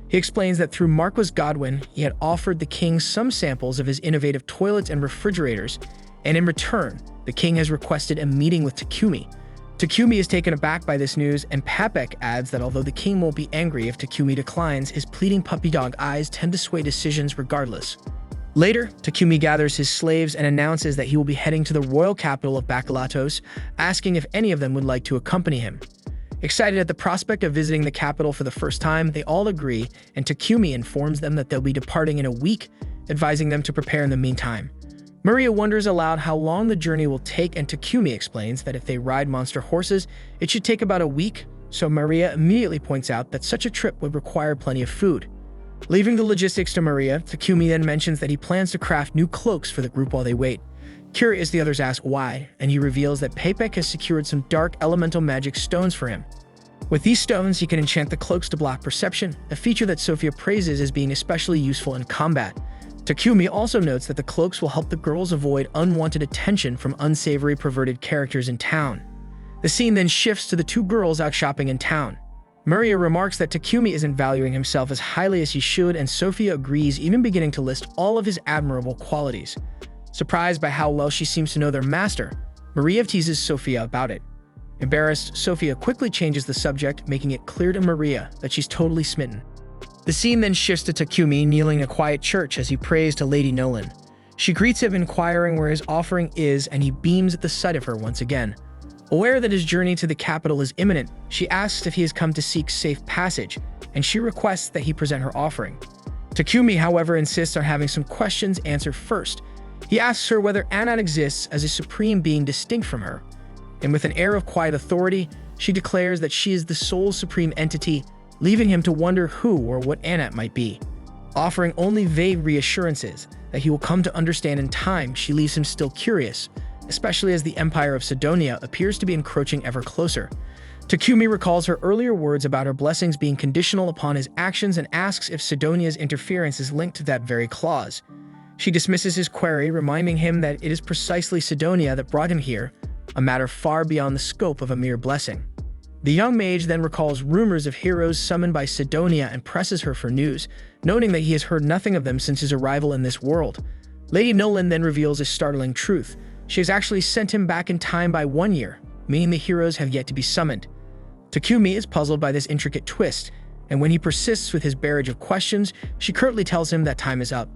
He explains that through Marquis Godwin, he had offered the king some samples of his innovative toilets and refrigerators, and in return, the king has requested a meeting with Takumi. Takumi is taken aback by this news, and Papek adds that although the king won't be angry if Takumi declines, his pleading puppy dog eyes tend to sway decisions regardless. Later, Takumi gathers his slaves and announces that he will be heading to the royal capital of Bakulatos, asking if any of them would like to accompany him. Excited at the prospect of visiting the capital for the first time, they all agree, and Takumi informs them that they'll be departing in a week, advising them to prepare in the meantime. Maria wonders aloud how long the journey will take, and Takumi explains that if they ride monster horses, it should take about a week, so Maria immediately points out that such a trip would require plenty of food. Leaving the logistics to Maria, Takumi then mentions that he plans to craft new cloaks for the group while they wait. Curious, the others ask why, and he reveals that Papek has secured some dark elemental magic stones for him. With these stones, he can enchant the cloaks to block perception, a feature that Sophia praises as being especially useful in combat. Takumi also notes that the cloaks will help the girls avoid unwanted attention from unsavory perverted characters in town. The scene then shifts to the two girls out shopping in town. Maria remarks that Takumi isn't valuing himself as highly as he should, and Sophia agrees, even beginning to list all of his admirable qualities. Surprised by how well she seems to know their master, Maria teases Sophia about it. Embarrassed, Sophia quickly changes the subject, making it clear to Maria that she's totally smitten. The scene then shifts to Takumi kneeling in a quiet church as he prays to Lady Nolan. She greets him, inquiring where his offering is, and he beams at the sight of her once again. Aware that his journey to the capital is imminent, she asks if he has come to seek safe passage, and she requests that he present her offering. Takumi, however, insists on having some questions answered first. He asks her whether Anat exists as a supreme being distinct from her. and with an air of quiet authority, she declares that she is the sole supreme entity, leaving him to wonder who or what Anat might be. Offering only vague reassurances that he will come to understand in time, she leaves him still curious, especially as the Empire of Sidonia appears to be encroaching ever closer. Takumi recalls her earlier words about her blessings being conditional upon his actions and asks if Sidonia's interference is linked to that very clause. She dismisses his query, reminding him that it is precisely Sidonia that brought him here, a matter far beyond the scope of a mere blessing. The young mage then recalls rumors of heroes summoned by Sidonia and presses her for news, noting that he has heard nothing of them since his arrival in this world. Lady Nolan then reveals a startling truth. She has actually sent him back in time by 1 year, meaning the heroes have yet to be summoned. Takumi is puzzled by this intricate twist, and when he persists with his barrage of questions, she curtly tells him that time is up.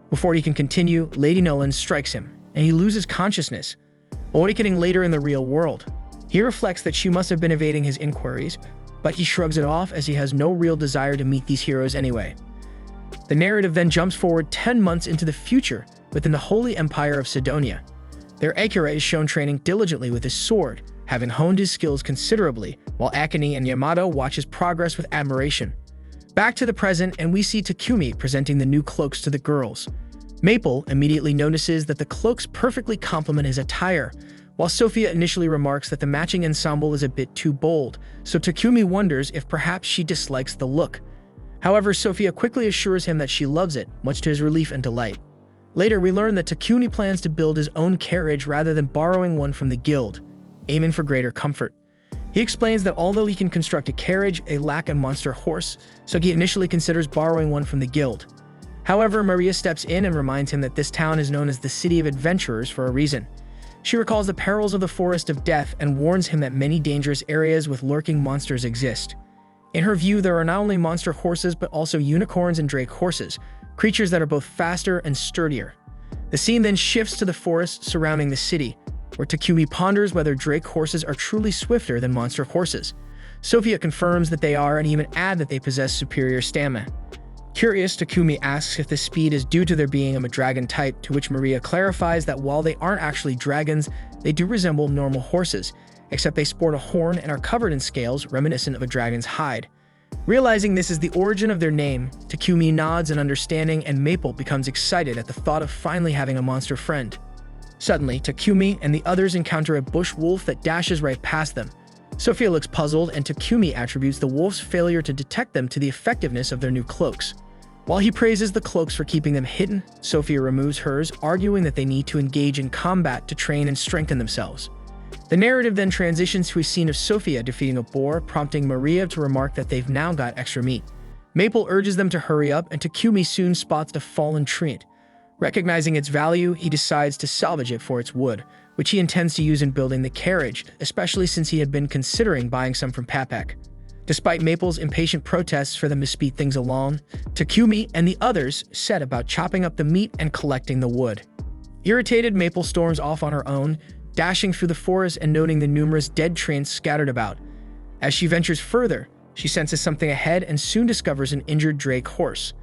Before he can continue, Lady Nolan strikes him, and he loses consciousness, awakening later in the real world. He reflects that she must have been evading his inquiries, but he shrugs it off as he has no real desire to meet these heroes anyway. The narrative then jumps forward 10 months into the future within the Holy Empire of Sidonia. Their Akira is shown training diligently with his sword, having honed his skills considerably, while Akane and Yamato watch his progress with admiration. Back to the present, and we see Takumi presenting the new cloaks to the girls. Maple immediately notices that the cloaks perfectly complement his attire, while Sophia initially remarks that the matching ensemble is a bit too bold, so Takumi wonders if perhaps she dislikes the look. However, Sophia quickly assures him that she loves it, much to his relief and delight. Later, we learn that Takumi plans to build his own carriage rather than borrowing one from the guild, aiming for greater comfort. He explains that although he can construct a carriage, they lack a monster horse, so he initially considers borrowing one from the guild. However, Maria steps in and reminds him that this town is known as the City of Adventurers for a reason. She recalls the perils of the Forest of Death and warns him that many dangerous areas with lurking monsters exist. In her view, there are not only monster horses but also unicorns and drake horses, creatures that are both faster and sturdier. The scene then shifts to the forest surrounding the city, where Takumi ponders whether drake horses are truly swifter than monster horses. Sophia confirms that they are and even add that they possess superior stamina. Curious, Takumi asks if this speed is due to their being of a dragon type, to which Maria clarifies that while they aren't actually dragons, they do resemble normal horses, except they sport a horn and are covered in scales reminiscent of a dragon's hide. Realizing this is the origin of their name, Takumi nods in understanding, and Maple becomes excited at the thought of finally having a monster friend. Suddenly, Takumi and the others encounter a bush wolf that dashes right past them. Sophia looks puzzled, and Takumi attributes the wolf's failure to detect them to the effectiveness of their new cloaks. While he praises the cloaks for keeping them hidden, Sophia removes hers, arguing that they need to engage in combat to train and strengthen themselves. The narrative then transitions to a scene of Sophia defeating a boar, prompting Maria to remark that they've now got extra meat. Maple urges them to hurry up, and Takumi soon spots a fallen tree. Recognizing its value, he decides to salvage it for its wood, which he intends to use in building the carriage, especially since he had been considering buying some from Papek. Despite Maple's impatient protests for them to speed things along, Takumi and the others set about chopping up the meat and collecting the wood. Irritated, Maple storms off on her own, dashing through the forest and noting the numerous dead trees scattered about. As she ventures further, she senses something ahead and soon discovers an injured drake horse.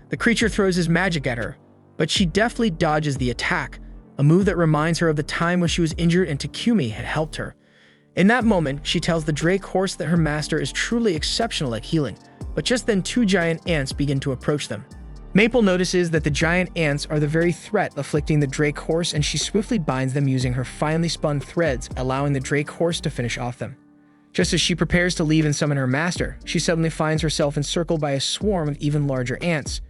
The creature throws his magic at her, but she deftly dodges the attack, a move that reminds her of the time when she was injured and Takumi had helped her. In that moment, she tells the drake horse that her master is truly exceptional at healing, but just then 2 giant ants begin to approach them. Maple notices that the giant ants are the very threat afflicting the drake horse, and she swiftly binds them using her finely spun threads, allowing the drake horse to finish off them. Just as she prepares to leave and summon her master, she suddenly finds herself encircled by a swarm of even larger ants.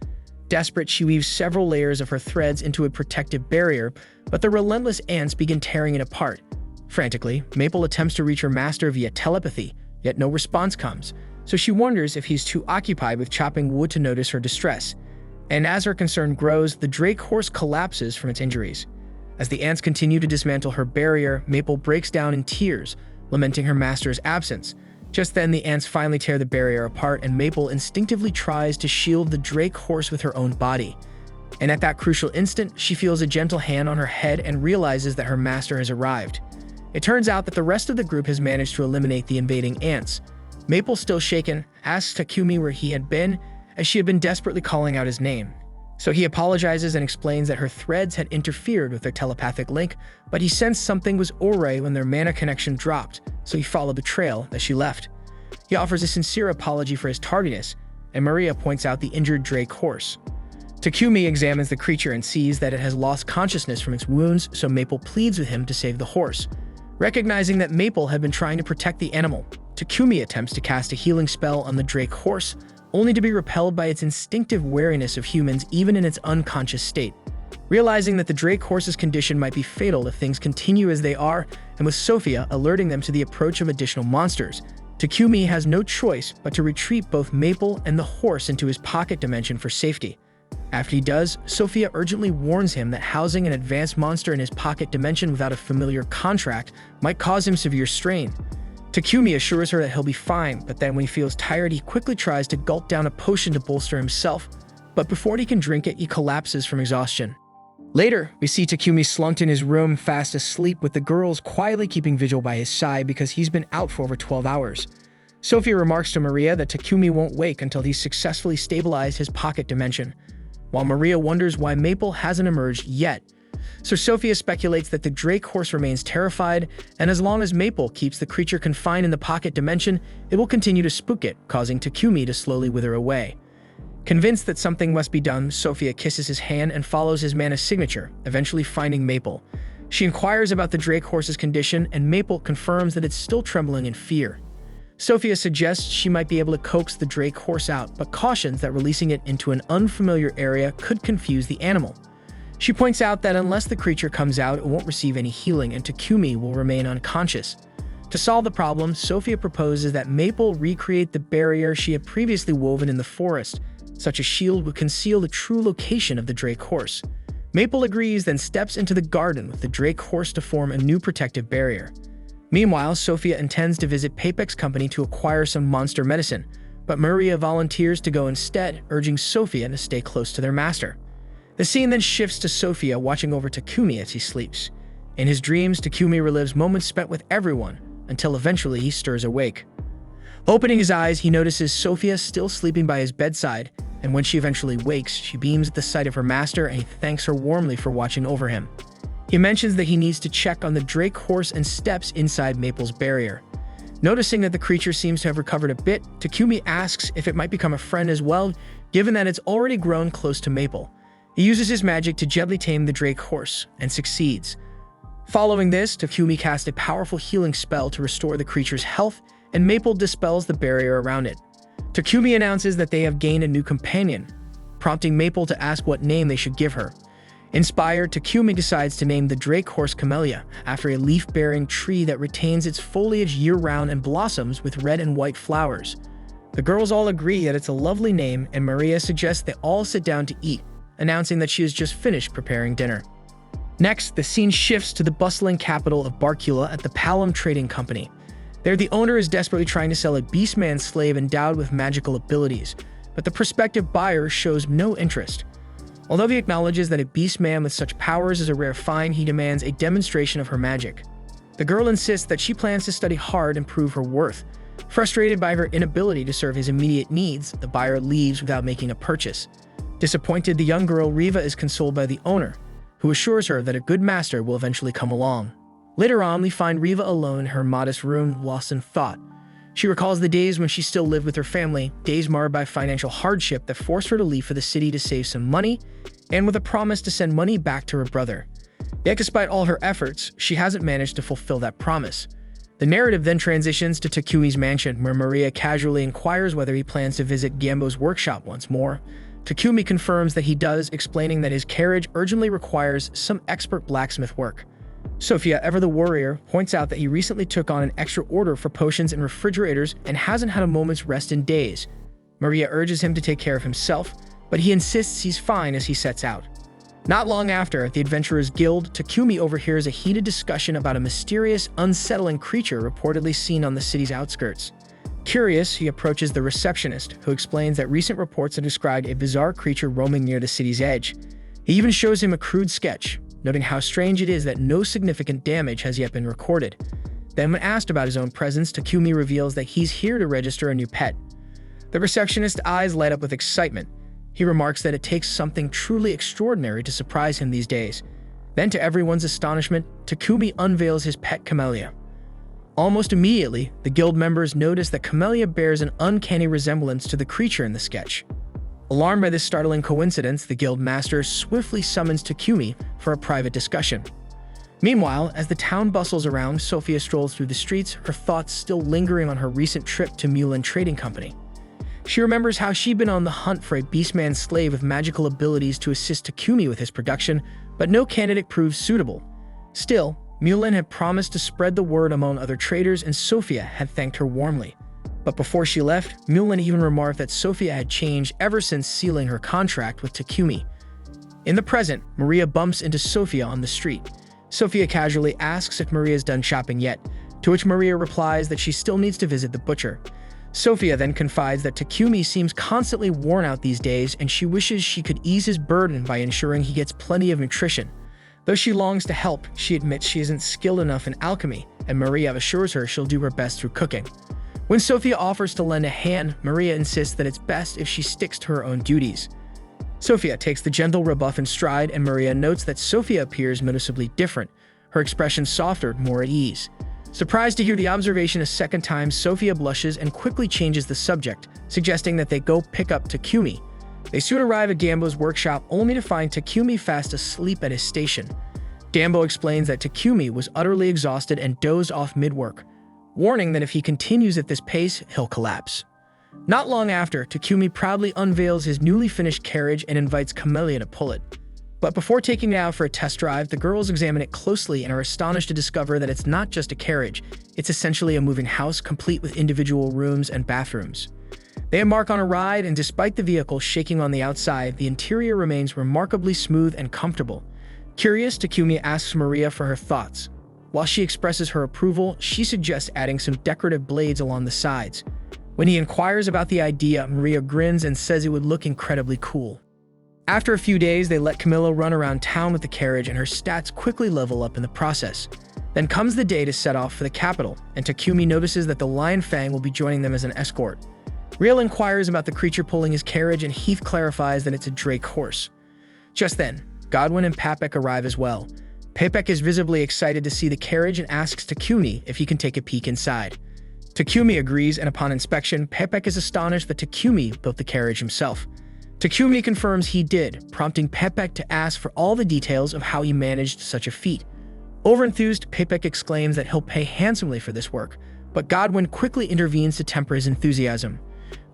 Desperate, she weaves several layers of her threads into a protective barrier, but the relentless ants begin tearing it apart. Frantically, Maple attempts to reach her master via telepathy, yet no response comes, so she wonders if he's too occupied with chopping wood to notice her distress. And as her concern grows, the drake horse collapses from its injuries. As the ants continue to dismantle her barrier, Maple breaks down in tears, lamenting her master's absence. Just then, the ants finally tear the barrier apart, and Maple instinctively tries to shield the drake horse with her own body. And at that crucial instant, she feels a gentle hand on her head and realizes that her master has arrived. It turns out that the rest of the group has managed to eliminate the invading ants. Maple, still shaken, asks Takumi where he had been, as she had been desperately calling out his name. So he apologizes and explains that her threads had interfered with their telepathic link, but he sensed something was awry when their mana connection dropped, so he followed the trail that she left. He offers a sincere apology for his tardiness, and Maria points out the injured Drake horse. Takumi examines the creature and sees that it has lost consciousness from its wounds, so Maple pleads with him to save the horse. Recognizing that Maple had been trying to protect the animal, Takumi attempts to cast a healing spell on the Drake horse, only to be repelled by its instinctive wariness of humans even in its unconscious state. Realizing that the Drake horse's condition might be fatal if things continue as they are, and with Sophia alerting them to the approach of additional monsters, Takumi has no choice but to retreat both Maple and the horse into his pocket dimension for safety. After he does, Sophia urgently warns him that housing an advanced monster in his pocket dimension without a familiar contract might cause him severe strain. Takumi assures her that he'll be fine, but then when he feels tired, he quickly tries to gulp down a potion to bolster himself, but before he can drink it, he collapses from exhaustion. Later, we see Takumi slumped in his room fast asleep with the girls quietly keeping vigil by his side because he's been out for over 12 hours. Sophia remarks to Maria that Takumi won't wake until he's successfully stabilized his pocket dimension, while Maria wonders why Maple hasn't emerged yet. So Sophia speculates that the Drake horse remains terrified, and as long as Maple keeps the creature confined in the pocket dimension, it will continue to spook it, causing Takumi to slowly wither away. Convinced that something must be done, Sophia kisses his hand and follows his mana signature, eventually finding Maple. She inquires about the Drake horse's condition, and Maple confirms that it's still trembling in fear. Sophia suggests she might be able to coax the Drake horse out, but cautions that releasing it into an unfamiliar area could confuse the animal. She points out that unless the creature comes out, it won't receive any healing, and Takumi will remain unconscious. To solve the problem, Sophia proposes that Maple recreate the barrier she had previously woven in the forest. Such a shield would conceal the true location of the Drake horse. Maple agrees, then steps into the garden with the Drake horse to form a new protective barrier. Meanwhile, Sophia intends to visit Papek's company to acquire some monster medicine, but Maria volunteers to go instead, urging Sophia to stay close to their master. The scene then shifts to Sophia watching over Takumi as he sleeps. In his dreams, Takumi relives moments spent with everyone, until eventually he stirs awake. Opening his eyes, he notices Sophia still sleeping by his bedside, and when she eventually wakes, she beams at the sight of her master and he thanks her warmly for watching over him. He mentions that he needs to check on the Drake horse and steps inside Maple's barrier. Noticing that the creature seems to have recovered a bit, Takumi asks if it might become a friend as well, given that it's already grown close to Maple. He uses his magic to gently tame the Drake horse, and succeeds. Following this, Takumi casts a powerful healing spell to restore the creature's health, and Maple dispels the barrier around it. Takumi announces that they have gained a new companion, prompting Maple to ask what name they should give her. Inspired, Takumi decides to name the Drake horse Camellia, after a leaf-bearing tree that retains its foliage year-round and blossoms with red and white flowers. The girls all agree that it's a lovely name, and Maria suggests they all sit down to eat, announcing that she has just finished preparing dinner. Next, the scene shifts to the bustling capital of Barkula at the Palom Trading Company. There, the owner is desperately trying to sell a beastman slave endowed with magical abilities, but the prospective buyer shows no interest. Although he acknowledges that a beastman with such powers is a rare find, he demands a demonstration of her magic. The girl insists that she plans to study hard and prove her worth. Frustrated by her inability to serve his immediate needs, the buyer leaves without making a purchase. Disappointed, the young girl Riva is consoled by the owner, who assures her that a good master will eventually come along. Later on, we find Riva alone in her modest room, lost in thought. She recalls the days when she still lived with her family, days marred by financial hardship that forced her to leave for the city to save some money, and with a promise to send money back to her brother. Yet despite all her efforts, she hasn't managed to fulfill that promise. The narrative then transitions to Takumi's mansion, where Maria casually inquires whether he plans to visit Gambo's workshop once more. Takumi confirms that he does, explaining that his carriage urgently requires some expert blacksmith work. Sophia, ever the warrior, points out that he recently took on an extra order for potions and refrigerators and hasn't had a moment's rest in days. Maria urges him to take care of himself, but he insists he's fine as he sets out. Not long after, at the Adventurers Guild, Takumi overhears a heated discussion about a mysterious, unsettling creature reportedly seen on the city's outskirts. Curious, he approaches the receptionist, who explains that recent reports have described a bizarre creature roaming near the city's edge. He even shows him a crude sketch, noting how strange it is that no significant damage has yet been recorded. Then, when asked about his own presence, Takumi reveals that he's here to register a new pet. The receptionist's eyes light up with excitement, He remarks that it takes something truly extraordinary to surprise him these days. Then, to everyone's astonishment, Takumi unveils his pet camellia. Almost immediately, the guild members notice that camellia bears an uncanny resemblance to the creature in the sketch. Alarmed by this startling coincidence, the guild master swiftly summons Takumi for a private discussion. Meanwhile, as the town bustles around, Sophia strolls through the streets, her thoughts still lingering on her recent trip to Mulan Trading Company. She remembers how she'd been on the hunt for a beastman slave with magical abilities to assist Takumi with his production, but no candidate proved suitable. Still, Mulan had promised to spread the word among other traders, and Sophia had thanked her warmly. But before she left, Mulan even remarked that Sophia had changed ever since sealing her contract with Takumi. In the present, Maria bumps into Sophia on the street. Sophia casually asks if Maria's done shopping yet, to which Maria replies that she still needs to visit the butcher. Sophia then confides that Takumi seems constantly worn out these days, and she wishes she could ease his burden by ensuring he gets plenty of nutrition. Though she longs to help, she admits she isn't skilled enough in alchemy, and Maria assures her she'll do her best through cooking. When Sophia offers to lend a hand, Maria insists that it's best if she sticks to her own duties. Sophia takes the gentle rebuff in stride, and Maria notes that Sophia appears noticeably different, her expression softer, more at ease. Surprised to hear the observation a second time, Sophia blushes and quickly changes the subject, suggesting that they go pick up Takumi. They soon arrive at Dambo's workshop, only to find Takumi fast asleep at his station. Dambo explains that Takumi was utterly exhausted and dozed off mid-work, warning that if he continues at this pace, he'll collapse. Not long after, Takumi proudly unveils his newly finished carriage and invites Camellia to pull it. But before taking it out for a test drive, the girls examine it closely and are astonished to discover that it's not just a carriage, it's essentially a moving house complete with individual rooms and bathrooms. They embark on a ride, and despite the vehicle shaking on the outside, the interior remains remarkably smooth and comfortable. Curious, Takumi asks Maria for her thoughts. While she expresses her approval, she suggests adding some decorative blades along the sides. When he inquires about the idea, Maria grins and says it would look incredibly cool. After a few days, they let Camilla run around town with the carriage, and her stats quickly level up in the process. Then comes the day to set off for the capital, and Takumi notices that the Lion Fang will be joining them as an escort. Riel inquires about the creature pulling his carriage, and Heath clarifies that it's a drake horse. Just then, Godwin and Papek arrive as well. Papek is visibly excited to see the carriage and asks Takumi if he can take a peek inside. Takumi agrees, and upon inspection, Papek is astonished that Takumi built the carriage himself. Takumi confirms he did, prompting Papek to ask for all the details of how he managed such a feat. Overenthused, Papek exclaims that he'll pay handsomely for this work, but Godwin quickly intervenes to temper his enthusiasm.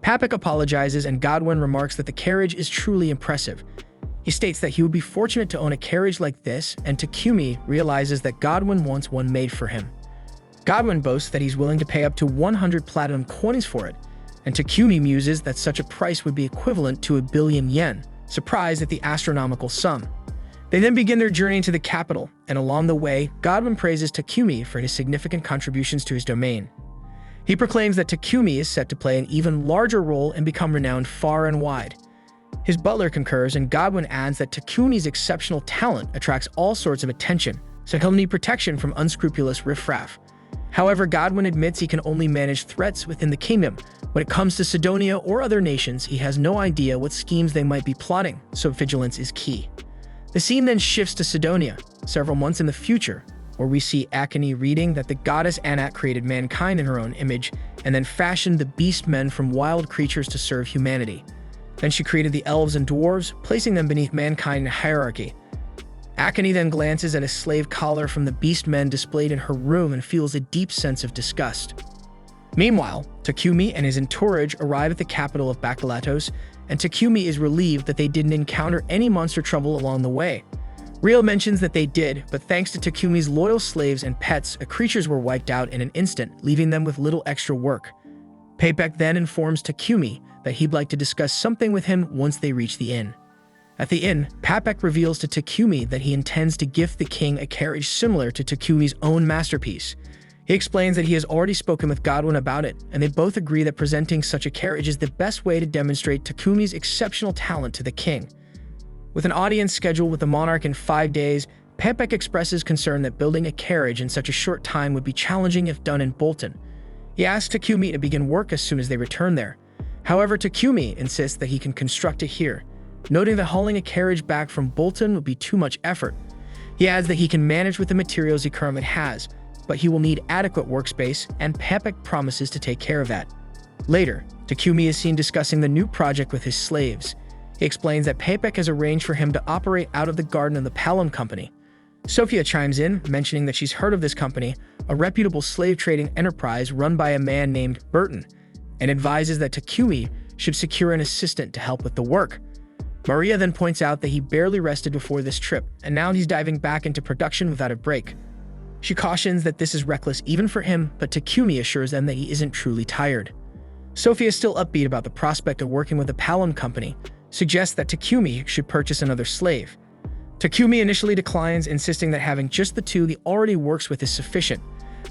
Papek apologizes, and Godwin remarks that the carriage is truly impressive. He states that he would be fortunate to own a carriage like this, and Takumi realizes that Godwin wants one made for him. Godwin boasts that he's willing to pay up to 100 platinum coins for it, and Takumi muses that such a price would be equivalent to 1 billion yen, surprised at the astronomical sum. They then begin their journey to the capital, and along the way, Godwin praises Takumi for his significant contributions to his domain. He proclaims that Takumi is set to play an even larger role and become renowned far and wide. His butler concurs, and Godwin adds that Takumi's exceptional talent attracts all sorts of attention, so he'll need protection from unscrupulous riffraff. However, Godwin admits he can only manage threats within the kingdom. When it comes to Sidonia or other nations, he has no idea what schemes they might be plotting, so vigilance is key. The scene then shifts to Sidonia, several months in the future, where we see Akane reading that the goddess Anat created mankind in her own image and then fashioned the beast men from wild creatures to serve humanity. Then she created the elves and dwarves, placing them beneath mankind in hierarchy. Akane then glances at a slave collar from the beast men displayed in her room and feels a deep sense of disgust. Meanwhile, Takumi and his entourage arrive at the capital of Bakalatos, and Takumi is relieved that they didn't encounter any monster trouble along the way. Riel mentions that they did, but thanks to Takumi's loyal slaves and pets, the creatures were wiped out in an instant, leaving them with little extra work. Papek then informs Takumi that he'd like to discuss something with him once they reach the inn. At the inn, Papek reveals to Takumi that he intends to gift the king a carriage similar to Takumi's own masterpiece. He explains that he has already spoken with Godwin about it, and they both agree that presenting such a carriage is the best way to demonstrate Takumi's exceptional talent to the king. With an audience scheduled with the monarch in 5 days, Papek expresses concern that building a carriage in such a short time would be challenging if done in Bolton. He asks Takumi to begin work as soon as they return there. However, Takumi insists that he can construct it here, noting that hauling a carriage back from Bolton would be too much effort. He adds that he can manage with the materials he currently has, but he will need adequate workspace, and Pepek promises to take care of that. Later, Takumi is seen discussing the new project with his slaves. He explains that Pepek has arranged for him to operate out of the garden of the Palom Company. Sophia chimes in, mentioning that she's heard of this company, a reputable slave-trading enterprise run by a man named Burton, and advises that Takumi should secure an assistant to help with the work. Maria then points out that he barely rested before this trip, and now he's diving back into production without a break. She cautions that this is reckless even for him, but Takumi assures them that he isn't truly tired. Sophia is still upbeat about the prospect of working with the Palom Company, suggests that Takumi should purchase another slave. Takumi initially declines, insisting that having just the two he already works with is sufficient.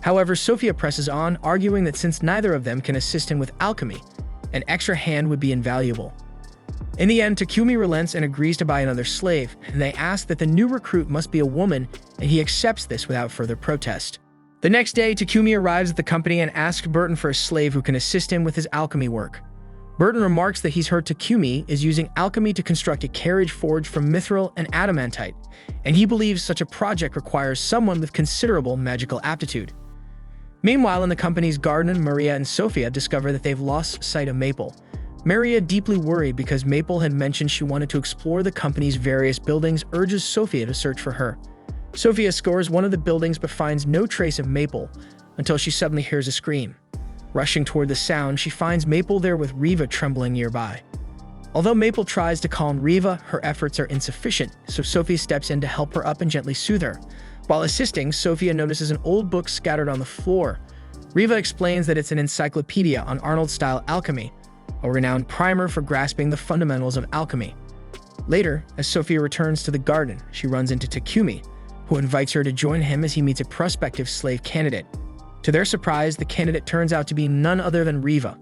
However, Sophia presses on, arguing that since neither of them can assist him with alchemy, an extra hand would be invaluable. In the end, Takumi relents and agrees to buy another slave, and they ask that the new recruit must be a woman, and he accepts this without further protest. The next day, Takumi arrives at the company and asks Burton for a slave who can assist him with his alchemy work. Burton remarks that he's heard Takumi is using alchemy to construct a carriage forged from mithril and adamantite, and he believes such a project requires someone with considerable magical aptitude. Meanwhile, in the company's garden, Maria and Sophia discover that they've lost sight of Maple. Maria, deeply worried because Maple had mentioned she wanted to explore the company's various buildings, urges Sophia to search for her. Sophia scores one of the buildings but finds no trace of Maple until she suddenly hears a scream. Rushing toward the sound, she finds Maple there with Riva trembling nearby. Although Maple tries to calm Riva, her efforts are insufficient, so Sophia steps in to help her up and gently soothe her. While assisting, Sophia notices an old book scattered on the floor. Riva explains that it's an encyclopedia on Arnold-style alchemy, a renowned primer for grasping the fundamentals of alchemy. Later, as Sophia returns to the garden, she runs into Takumi, who invites her to join him as he meets a prospective slave candidate. To their surprise, the candidate turns out to be none other than Riva.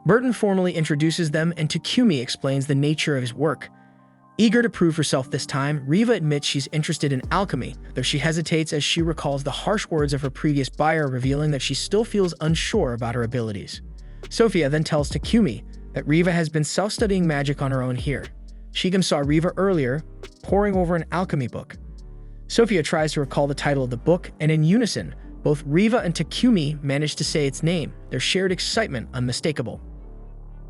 Burton formally introduces them, and Takumi explains the nature of his work. Eager to prove herself this time, Riva admits she's interested in alchemy, though she hesitates as she recalls the harsh words of her previous buyer, revealing that she still feels unsure about her abilities. Sophia then tells Takumi that Riva has been self-studying magic on her own here. Shigam saw Riva earlier, poring over an alchemy book. Sophia tries to recall the title of the book, and in unison, both Riva and Takumi manage to say its name, their shared excitement unmistakable.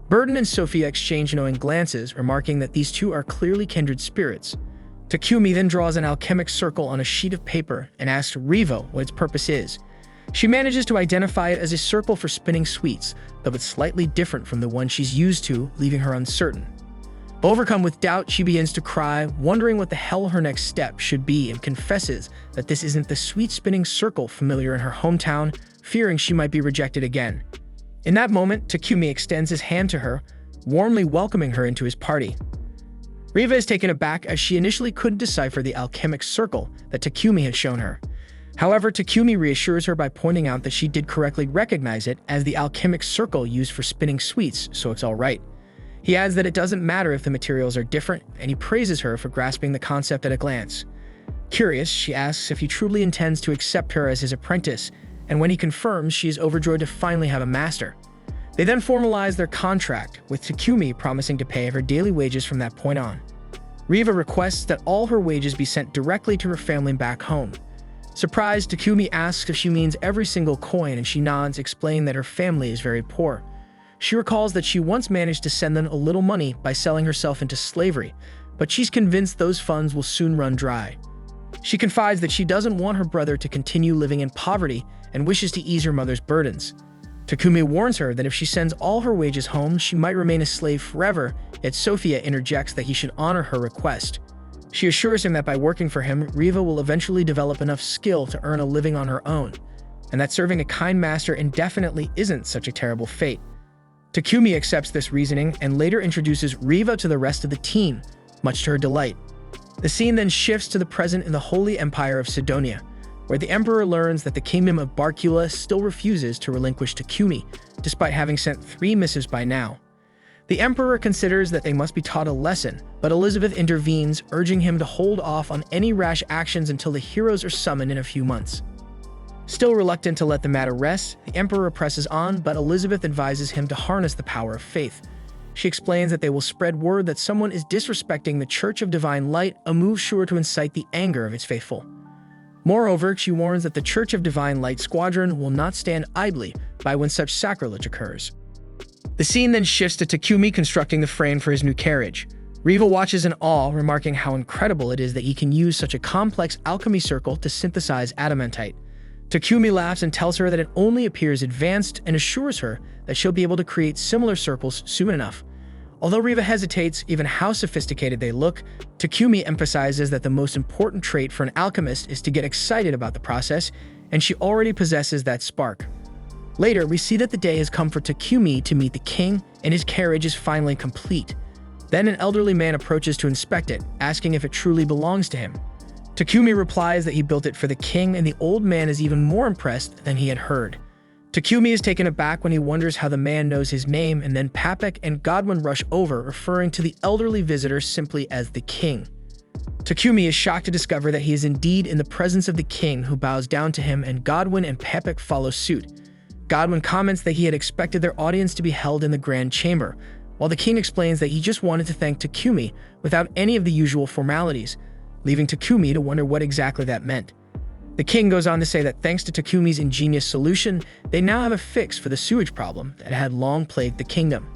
Burton and Sophia exchange knowing glances, remarking that these two are clearly kindred spirits. Takumi then draws an alchemic circle on a sheet of paper and asks Riva what its purpose is. She manages to identify it as a circle for spinning sweets, though it's slightly different from the one she's used to, leaving her uncertain. Overcome with doubt, she begins to cry, wondering what the hell her next step should be, and confesses that this isn't the sweet-spinning circle familiar in her hometown, fearing she might be rejected again. In that moment, Takumi extends his hand to her, warmly welcoming her into his party. Riva is taken aback as she initially couldn't decipher the alchemic circle that Takumi had shown her. However, Takumi reassures her by pointing out that she did correctly recognize it as the alchemic circle used for spinning sweets, so it's all right. He adds that it doesn't matter if the materials are different, and he praises her for grasping the concept at a glance. Curious, she asks if he truly intends to accept her as his apprentice, and when he confirms, she is overjoyed to finally have a master. They then formalize their contract, with Takumi promising to pay her daily wages from that point on. Riva requests that all her wages be sent directly to her family back home. Surprised, Takumi asks if she means every single coin, and she nods, explaining that her family is very poor. She recalls that she once managed to send them a little money by selling herself into slavery, but she's convinced those funds will soon run dry. She confides that she doesn't want her brother to continue living in poverty and wishes to ease her mother's burdens. Takumi warns her that if she sends all her wages home, she might remain a slave forever, yet Sophia interjects that he should honor her request. She assures him that by working for him, Riva will eventually develop enough skill to earn a living on her own, and that serving a kind master indefinitely isn't such a terrible fate. Takumi accepts this reasoning and later introduces Riva to the rest of the team, much to her delight. The scene then shifts to the present in the Holy Empire of Sidonia, where the Emperor learns that the Kingdom of Barcula still refuses to relinquish Takumi, despite having sent 3 missives by now. The Emperor considers that they must be taught a lesson, but Elizabeth intervenes, urging him to hold off on any rash actions until the heroes are summoned in a few months. Still reluctant to let the matter rest, the Emperor presses on, but Elizabeth advises him to harness the power of faith. She explains that they will spread word that someone is disrespecting the Church of Divine Light, a move sure to incite the anger of its faithful. Moreover, she warns that the Church of Divine Light Squadron will not stand idly by when such sacrilege occurs. The scene then shifts to Takumi constructing the frame for his new carriage. Riva watches in awe, remarking how incredible it is that he can use such a complex alchemy circle to synthesize adamantite. Takumi laughs and tells her that it only appears advanced and assures her that she'll be able to create similar circles soon enough. Although Riva hesitates even how sophisticated they look, Takumi emphasizes that the most important trait for an alchemist is to get excited about the process, and she already possesses that spark. Later, we see that the day has come for Takumi to meet the king, and his carriage is finally complete. Then an elderly man approaches to inspect it, asking if it truly belongs to him. Takumi replies that he built it for the king, and the old man is even more impressed than he had heard. Takumi is taken aback when he wonders how the man knows his name, and then Papek and Godwin rush over, referring to the elderly visitor simply as the king. Takumi is shocked to discover that he is indeed in the presence of the king, who bows down to him, and Godwin and Papek follow suit. Godwin comments that he had expected their audience to be held in the grand chamber, while the king explains that he just wanted to thank Takumi without any of the usual formalities, leaving Takumi to wonder what exactly that meant. The king goes on to say that thanks to Takumi's ingenious solution, they now have a fix for the sewage problem that had long plagued the kingdom.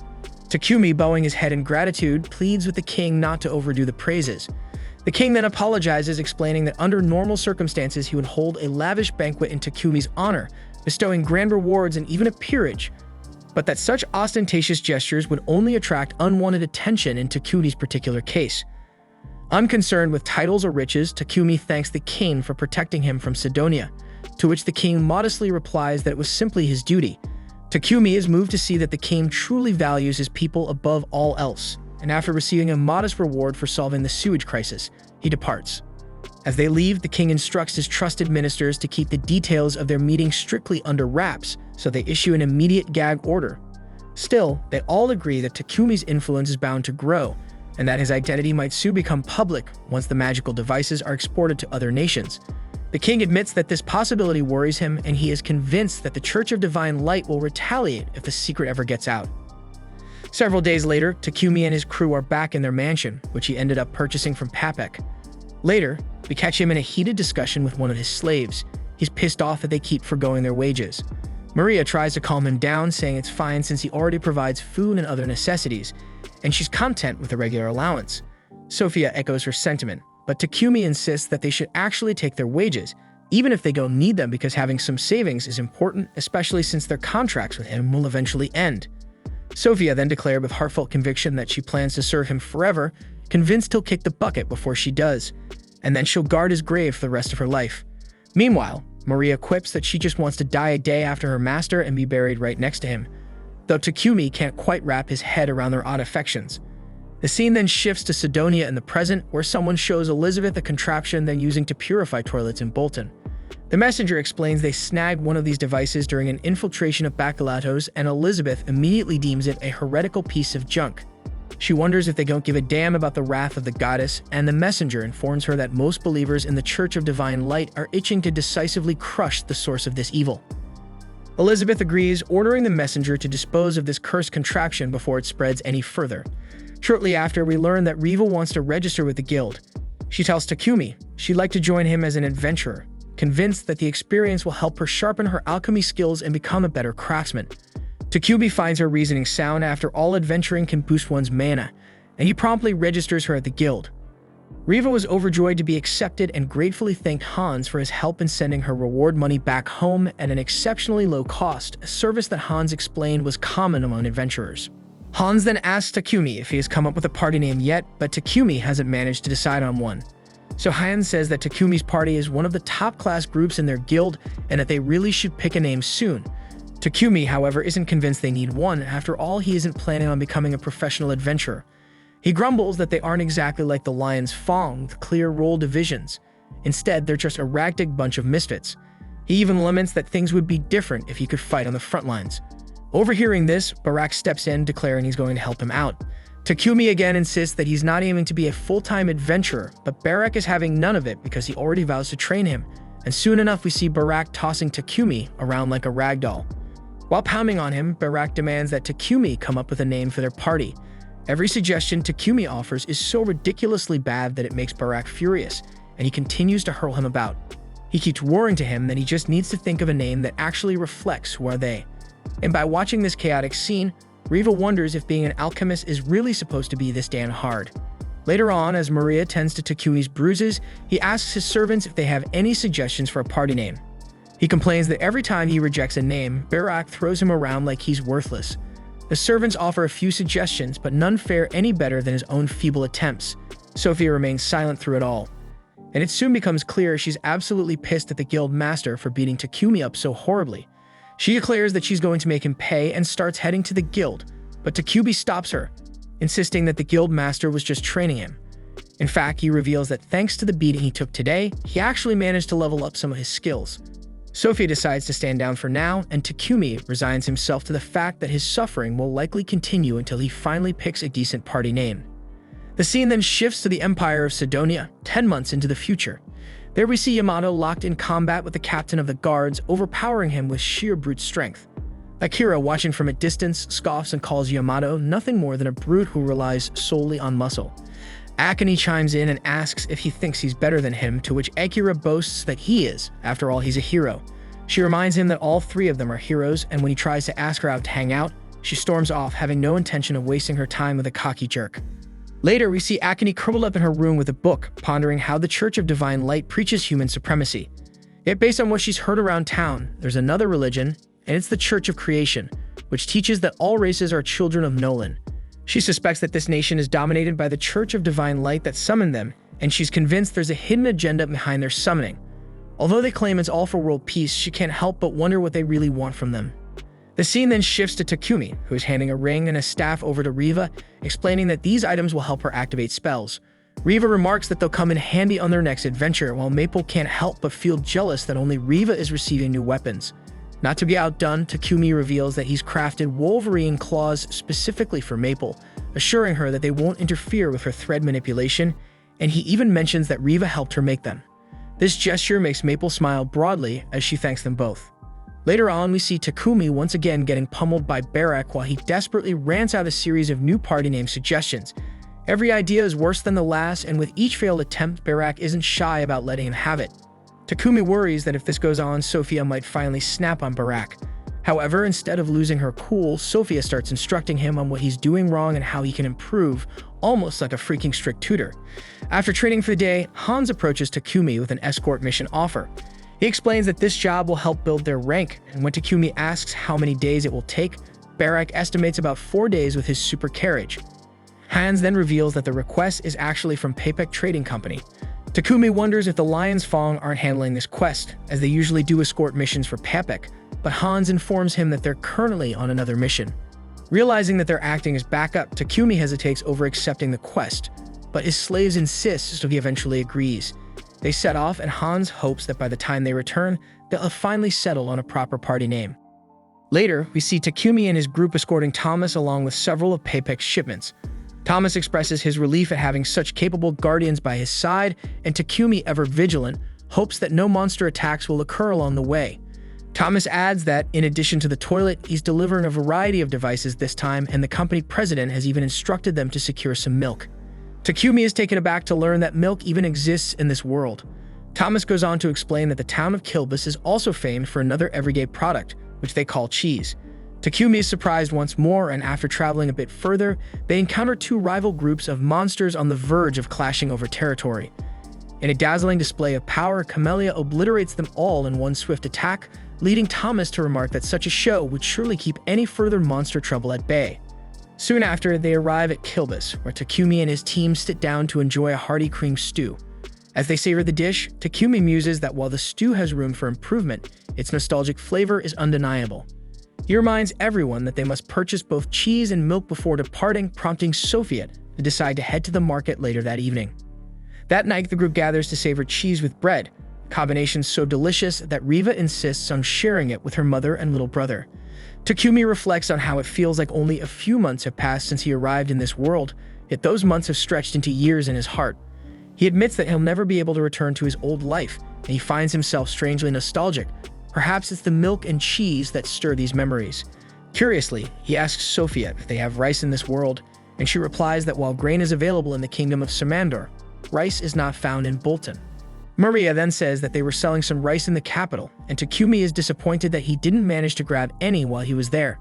Takumi, bowing his head in gratitude, pleads with the king not to overdo the praises. The king then apologizes, explaining that under normal circumstances he would hold a lavish banquet in Takumi's honor, bestowing grand rewards and even a peerage, but that such ostentatious gestures would only attract unwanted attention in Takumi's particular case. Unconcerned with titles or riches, Takumi thanks the king for protecting him from Sidonia, to which the king modestly replies that it was simply his duty. Takumi is moved to see that the king truly values his people above all else, and after receiving a modest reward for solving the sewage crisis, he departs. As they leave, the king instructs his trusted ministers to keep the details of their meeting strictly under wraps, so they issue an immediate gag order. Still, they all agree that Takumi's influence is bound to grow, and that his identity might soon become public once the magical devices are exported to other nations. The king admits that this possibility worries him, and he is convinced that the Church of Divine Light will retaliate if the secret ever gets out. Several days later, Takumi and his crew are back in their mansion, which he ended up purchasing from Papek. Later, we catch him in a heated discussion with one of his slaves. He's pissed off that they keep forgoing their wages. Maria tries to calm him down, saying it's fine since he already provides food and other necessities, and she's content with a regular allowance. Sophia echoes her sentiment, but Takumi insists that they should actually take their wages, even if they don't need them, because having some savings is important, especially since their contracts with him will eventually end. Sophia then declared with heartfelt conviction that she plans to serve him forever, convinced he'll kick the bucket before she does, and then she'll guard his grave for the rest of her life. Meanwhile, Maria quips that she just wants to die a day after her master and be buried right next to him, though Takumi can't quite wrap his head around their odd affections. The scene then shifts to Sidonia in the present, where someone shows Elizabeth a contraption they're using to purify toilets in Bolton. The messenger explains they snagged one of these devices during an infiltration of Bacalatos, and Elizabeth immediately deems it a heretical piece of junk. She wonders if they don't give a damn about the wrath of the goddess, and the messenger informs her that most believers in the Church of Divine Light are itching to decisively crush the source of this evil. Elizabeth agrees, ordering the messenger to dispose of this cursed contraption before it spreads any further. Shortly after, we learn that Riva wants to register with the guild. She tells Takumi she'd like to join him as an adventurer, convinced that the experience will help her sharpen her alchemy skills and become a better craftsman. Takumi finds her reasoning sound. After all, adventuring can boost one's mana, and he promptly registers her at the guild. Riva was overjoyed to be accepted and gratefully thanked Hans for his help in sending her reward money back home at an exceptionally low cost, a service that Hans explained was common among adventurers. Hans then asks Takumi if he has come up with a party name yet, but Takumi hasn't managed to decide on one. So Hans says that Takumi's party is one of the top-class groups in their guild and that they really should pick a name soon. Takumi, however, isn't convinced they need one. After all, he isn't planning on becoming a professional adventurer. He grumbles that they aren't exactly like the Lion's Fong with clear role divisions. Instead, they're just a ragtag bunch of misfits. He even laments that things would be different if he could fight on the front lines. Overhearing this, Barak steps in, declaring he's going to help him out. Takumi again insists that he's not aiming to be a full-time adventurer, but Barak is having none of it because he already vows to train him, and soon enough we see Barak tossing Takumi around like a rag doll. While pounding on him, Barak demands that Takumi come up with a name for their party. Every suggestion Takumi offers is so ridiculously bad that it makes Barak furious, and he continues to hurl him about. He keeps warning to him that he just needs to think of a name that actually reflects who are they. And by watching this chaotic scene, Riva wonders if being an alchemist is really supposed to be this damn hard. Later on, as Maria tends to Takumi's bruises, he asks his servants if they have any suggestions for a party name. He complains that every time he rejects a name, Barak throws him around like he's worthless. The servants offer a few suggestions, but none fare any better than his own feeble attempts. Sophia remains silent through it all. And it soon becomes clear she's absolutely pissed at the guild master for beating Takumi up so horribly. She declares that she's going to make him pay and starts heading to the guild, but Takumi stops her, insisting that the guild master was just training him. In fact, he reveals that thanks to the beating he took today, he actually managed to level up some of his skills. Sophia decides to stand down for now, and Takumi resigns himself to the fact that his suffering will likely continue until he finally picks a decent party name. The scene then shifts to the Empire of Sidonia, 10 months into the future. There we see Yamato locked in combat with the captain of the guards, overpowering him with sheer brute strength. Akira, watching from a distance, scoffs and calls Yamato nothing more than a brute who relies solely on muscle. Akane chimes in and asks if he thinks he's better than him, to which Akira boasts that he is. After all, he's a hero. She reminds him that all three of them are heroes, and when he tries to ask her out to hang out, she storms off, having no intention of wasting her time with a cocky jerk. Later, we see Akane curled up in her room with a book, pondering how the Church of Divine Light preaches human supremacy. Yet based on what she's heard around town, there's another religion, and it's the Church of Creation, which teaches that all races are children of Nolan. She suspects that this nation is dominated by the Church of Divine Light that summoned them, and she's convinced there's a hidden agenda behind their summoning. Although they claim it's all for world peace, she can't help but wonder what they really want from them. The scene then shifts to Takumi, who is handing a ring and a staff over to Riva, explaining that these items will help her activate spells. Riva remarks that they'll come in handy on their next adventure, while Maple can't help but feel jealous that only Riva is receiving new weapons. Not to be outdone, Takumi reveals that he's crafted Wolverine claws specifically for Maple, assuring her that they won't interfere with her thread manipulation, and he even mentions that Riva helped her make them. This gesture makes Maple smile broadly as she thanks them both. Later on, we see Takumi once again getting pummeled by Barak while he desperately rants out a series of new party name suggestions. Every idea is worse than the last, and with each failed attempt, Barak isn't shy about letting him have it. Takumi worries that if this goes on, Sophia might finally snap on Barak. However, instead of losing her cool, Sophia starts instructing him on what he's doing wrong and how he can improve, almost like a freaking strict tutor. After training for the day, Hans approaches Takumi with an escort mission offer. He explains that this job will help build their rank, and when Takumi asks how many days it will take, Barak estimates about 4 days with his super carriage. Hans then reveals that the request is actually from Papek Trading Company. Takumi wonders if the Lion's Fong aren't handling this quest, as they usually do escort missions for Papek, but Hans informs him that they're currently on another mission. Realizing that they're acting as backup, Takumi hesitates over accepting the quest, but his slaves insist, so he eventually agrees. They set off, and Hans hopes that by the time they return, they'll have finally settled on a proper party name. Later, we see Takumi and his group escorting Thomas along with several of Papek's shipments. Thomas expresses his relief at having such capable guardians by his side, and Takumi, ever vigilant, hopes that no monster attacks will occur along the way. Thomas adds that, in addition to the toilet, he's delivering a variety of devices this time, and the company president has even instructed them to secure some milk. Takumi is taken aback to learn that milk even exists in this world. Thomas goes on to explain that the town of Kilbus is also famed for another everyday product, which they call cheese. Takumi is surprised once more, and after traveling a bit further, they encounter two rival groups of monsters on the verge of clashing over territory. In a dazzling display of power, Camellia obliterates them all in one swift attack, leading Thomas to remark that such a show would surely keep any further monster trouble at bay. Soon after, they arrive at Kilbus, where Takumi and his team sit down to enjoy a hearty cream stew. As they savor the dish, Takumi muses that while the stew has room for improvement, its nostalgic flavor is undeniable. He reminds everyone that they must purchase both cheese and milk before departing, prompting Sophia to decide to head to the market later that evening. That night, the group gathers to savor cheese with bread, a combination so delicious that Riva insists on sharing it with her mother and little brother. Takumi reflects on how it feels like only a few months have passed since he arrived in this world, yet those months have stretched into years in his heart. He admits that he'll never be able to return to his old life, and he finds himself strangely nostalgic. Perhaps it's the milk and cheese that stir these memories. Curiously, he asks Sophia if they have rice in this world, and she replies that while grain is available in the kingdom of Samandor, rice is not found in Bolton. Maria then says that they were selling some rice in the capital, and Takumi is disappointed that he didn't manage to grab any while he was there.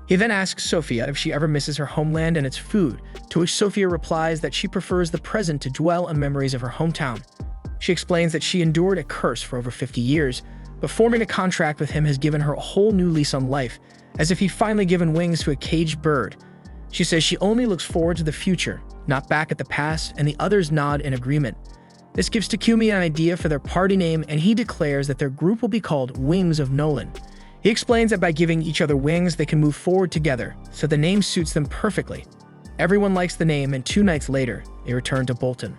He then asks Sophia if she ever misses her homeland and its food, to which Sophia replies that she prefers the present to dwell on memories of her hometown. She explains that she endured a curse for over 50 years, but forming a contract with him has given her a whole new lease on life, as if he'd finally given wings to a caged bird. She says she only looks forward to the future, not back at the past, and the others nod in agreement. This gives Takumi an idea for their party name, and he declares that their group will be called Wings of Nolan. He explains that by giving each other wings, they can move forward together, so the name suits them perfectly. Everyone likes the name, and 2 nights later, they return to Bolton.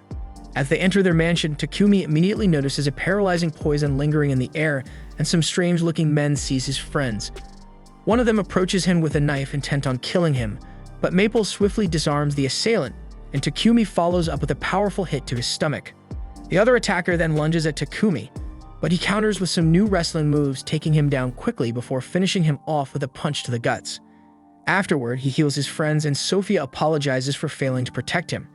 As they enter their mansion, Takumi immediately notices a paralyzing poison lingering in the air, and some strange-looking men seize his friends. One of them approaches him with a knife intent on killing him, but Maple swiftly disarms the assailant, and Takumi follows up with a powerful hit to his stomach. The other attacker then lunges at Takumi, but he counters with some new wrestling moves, taking him down quickly before finishing him off with a punch to the guts. Afterward, he heals his friends, and Sophia apologizes for failing to protect him.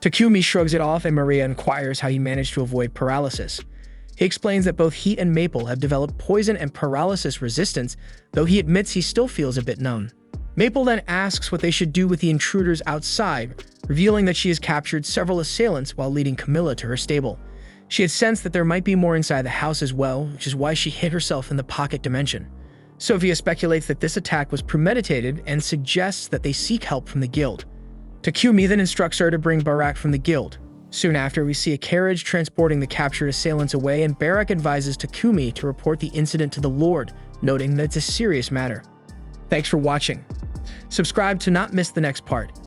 Takumi shrugs it off, and Maria inquires how he managed to avoid paralysis. He explains that both he and Maple have developed poison and paralysis resistance, though he admits he still feels a bit numb. Maple then asks what they should do with the intruders outside, revealing that she has captured several assailants while leading Camilla to her stable. She had sensed that there might be more inside the house as well, which is why she hid herself in the pocket dimension. Sophia speculates that this attack was premeditated and suggests that they seek help from the guild. Takumi then instructs her to bring Barak from the guild. Soon after, we see a carriage transporting the captured assailants away, and Barak advises Takumi to report the incident to the Lord, noting that it's a serious matter. Thanks for watching. Subscribe to not miss the next part.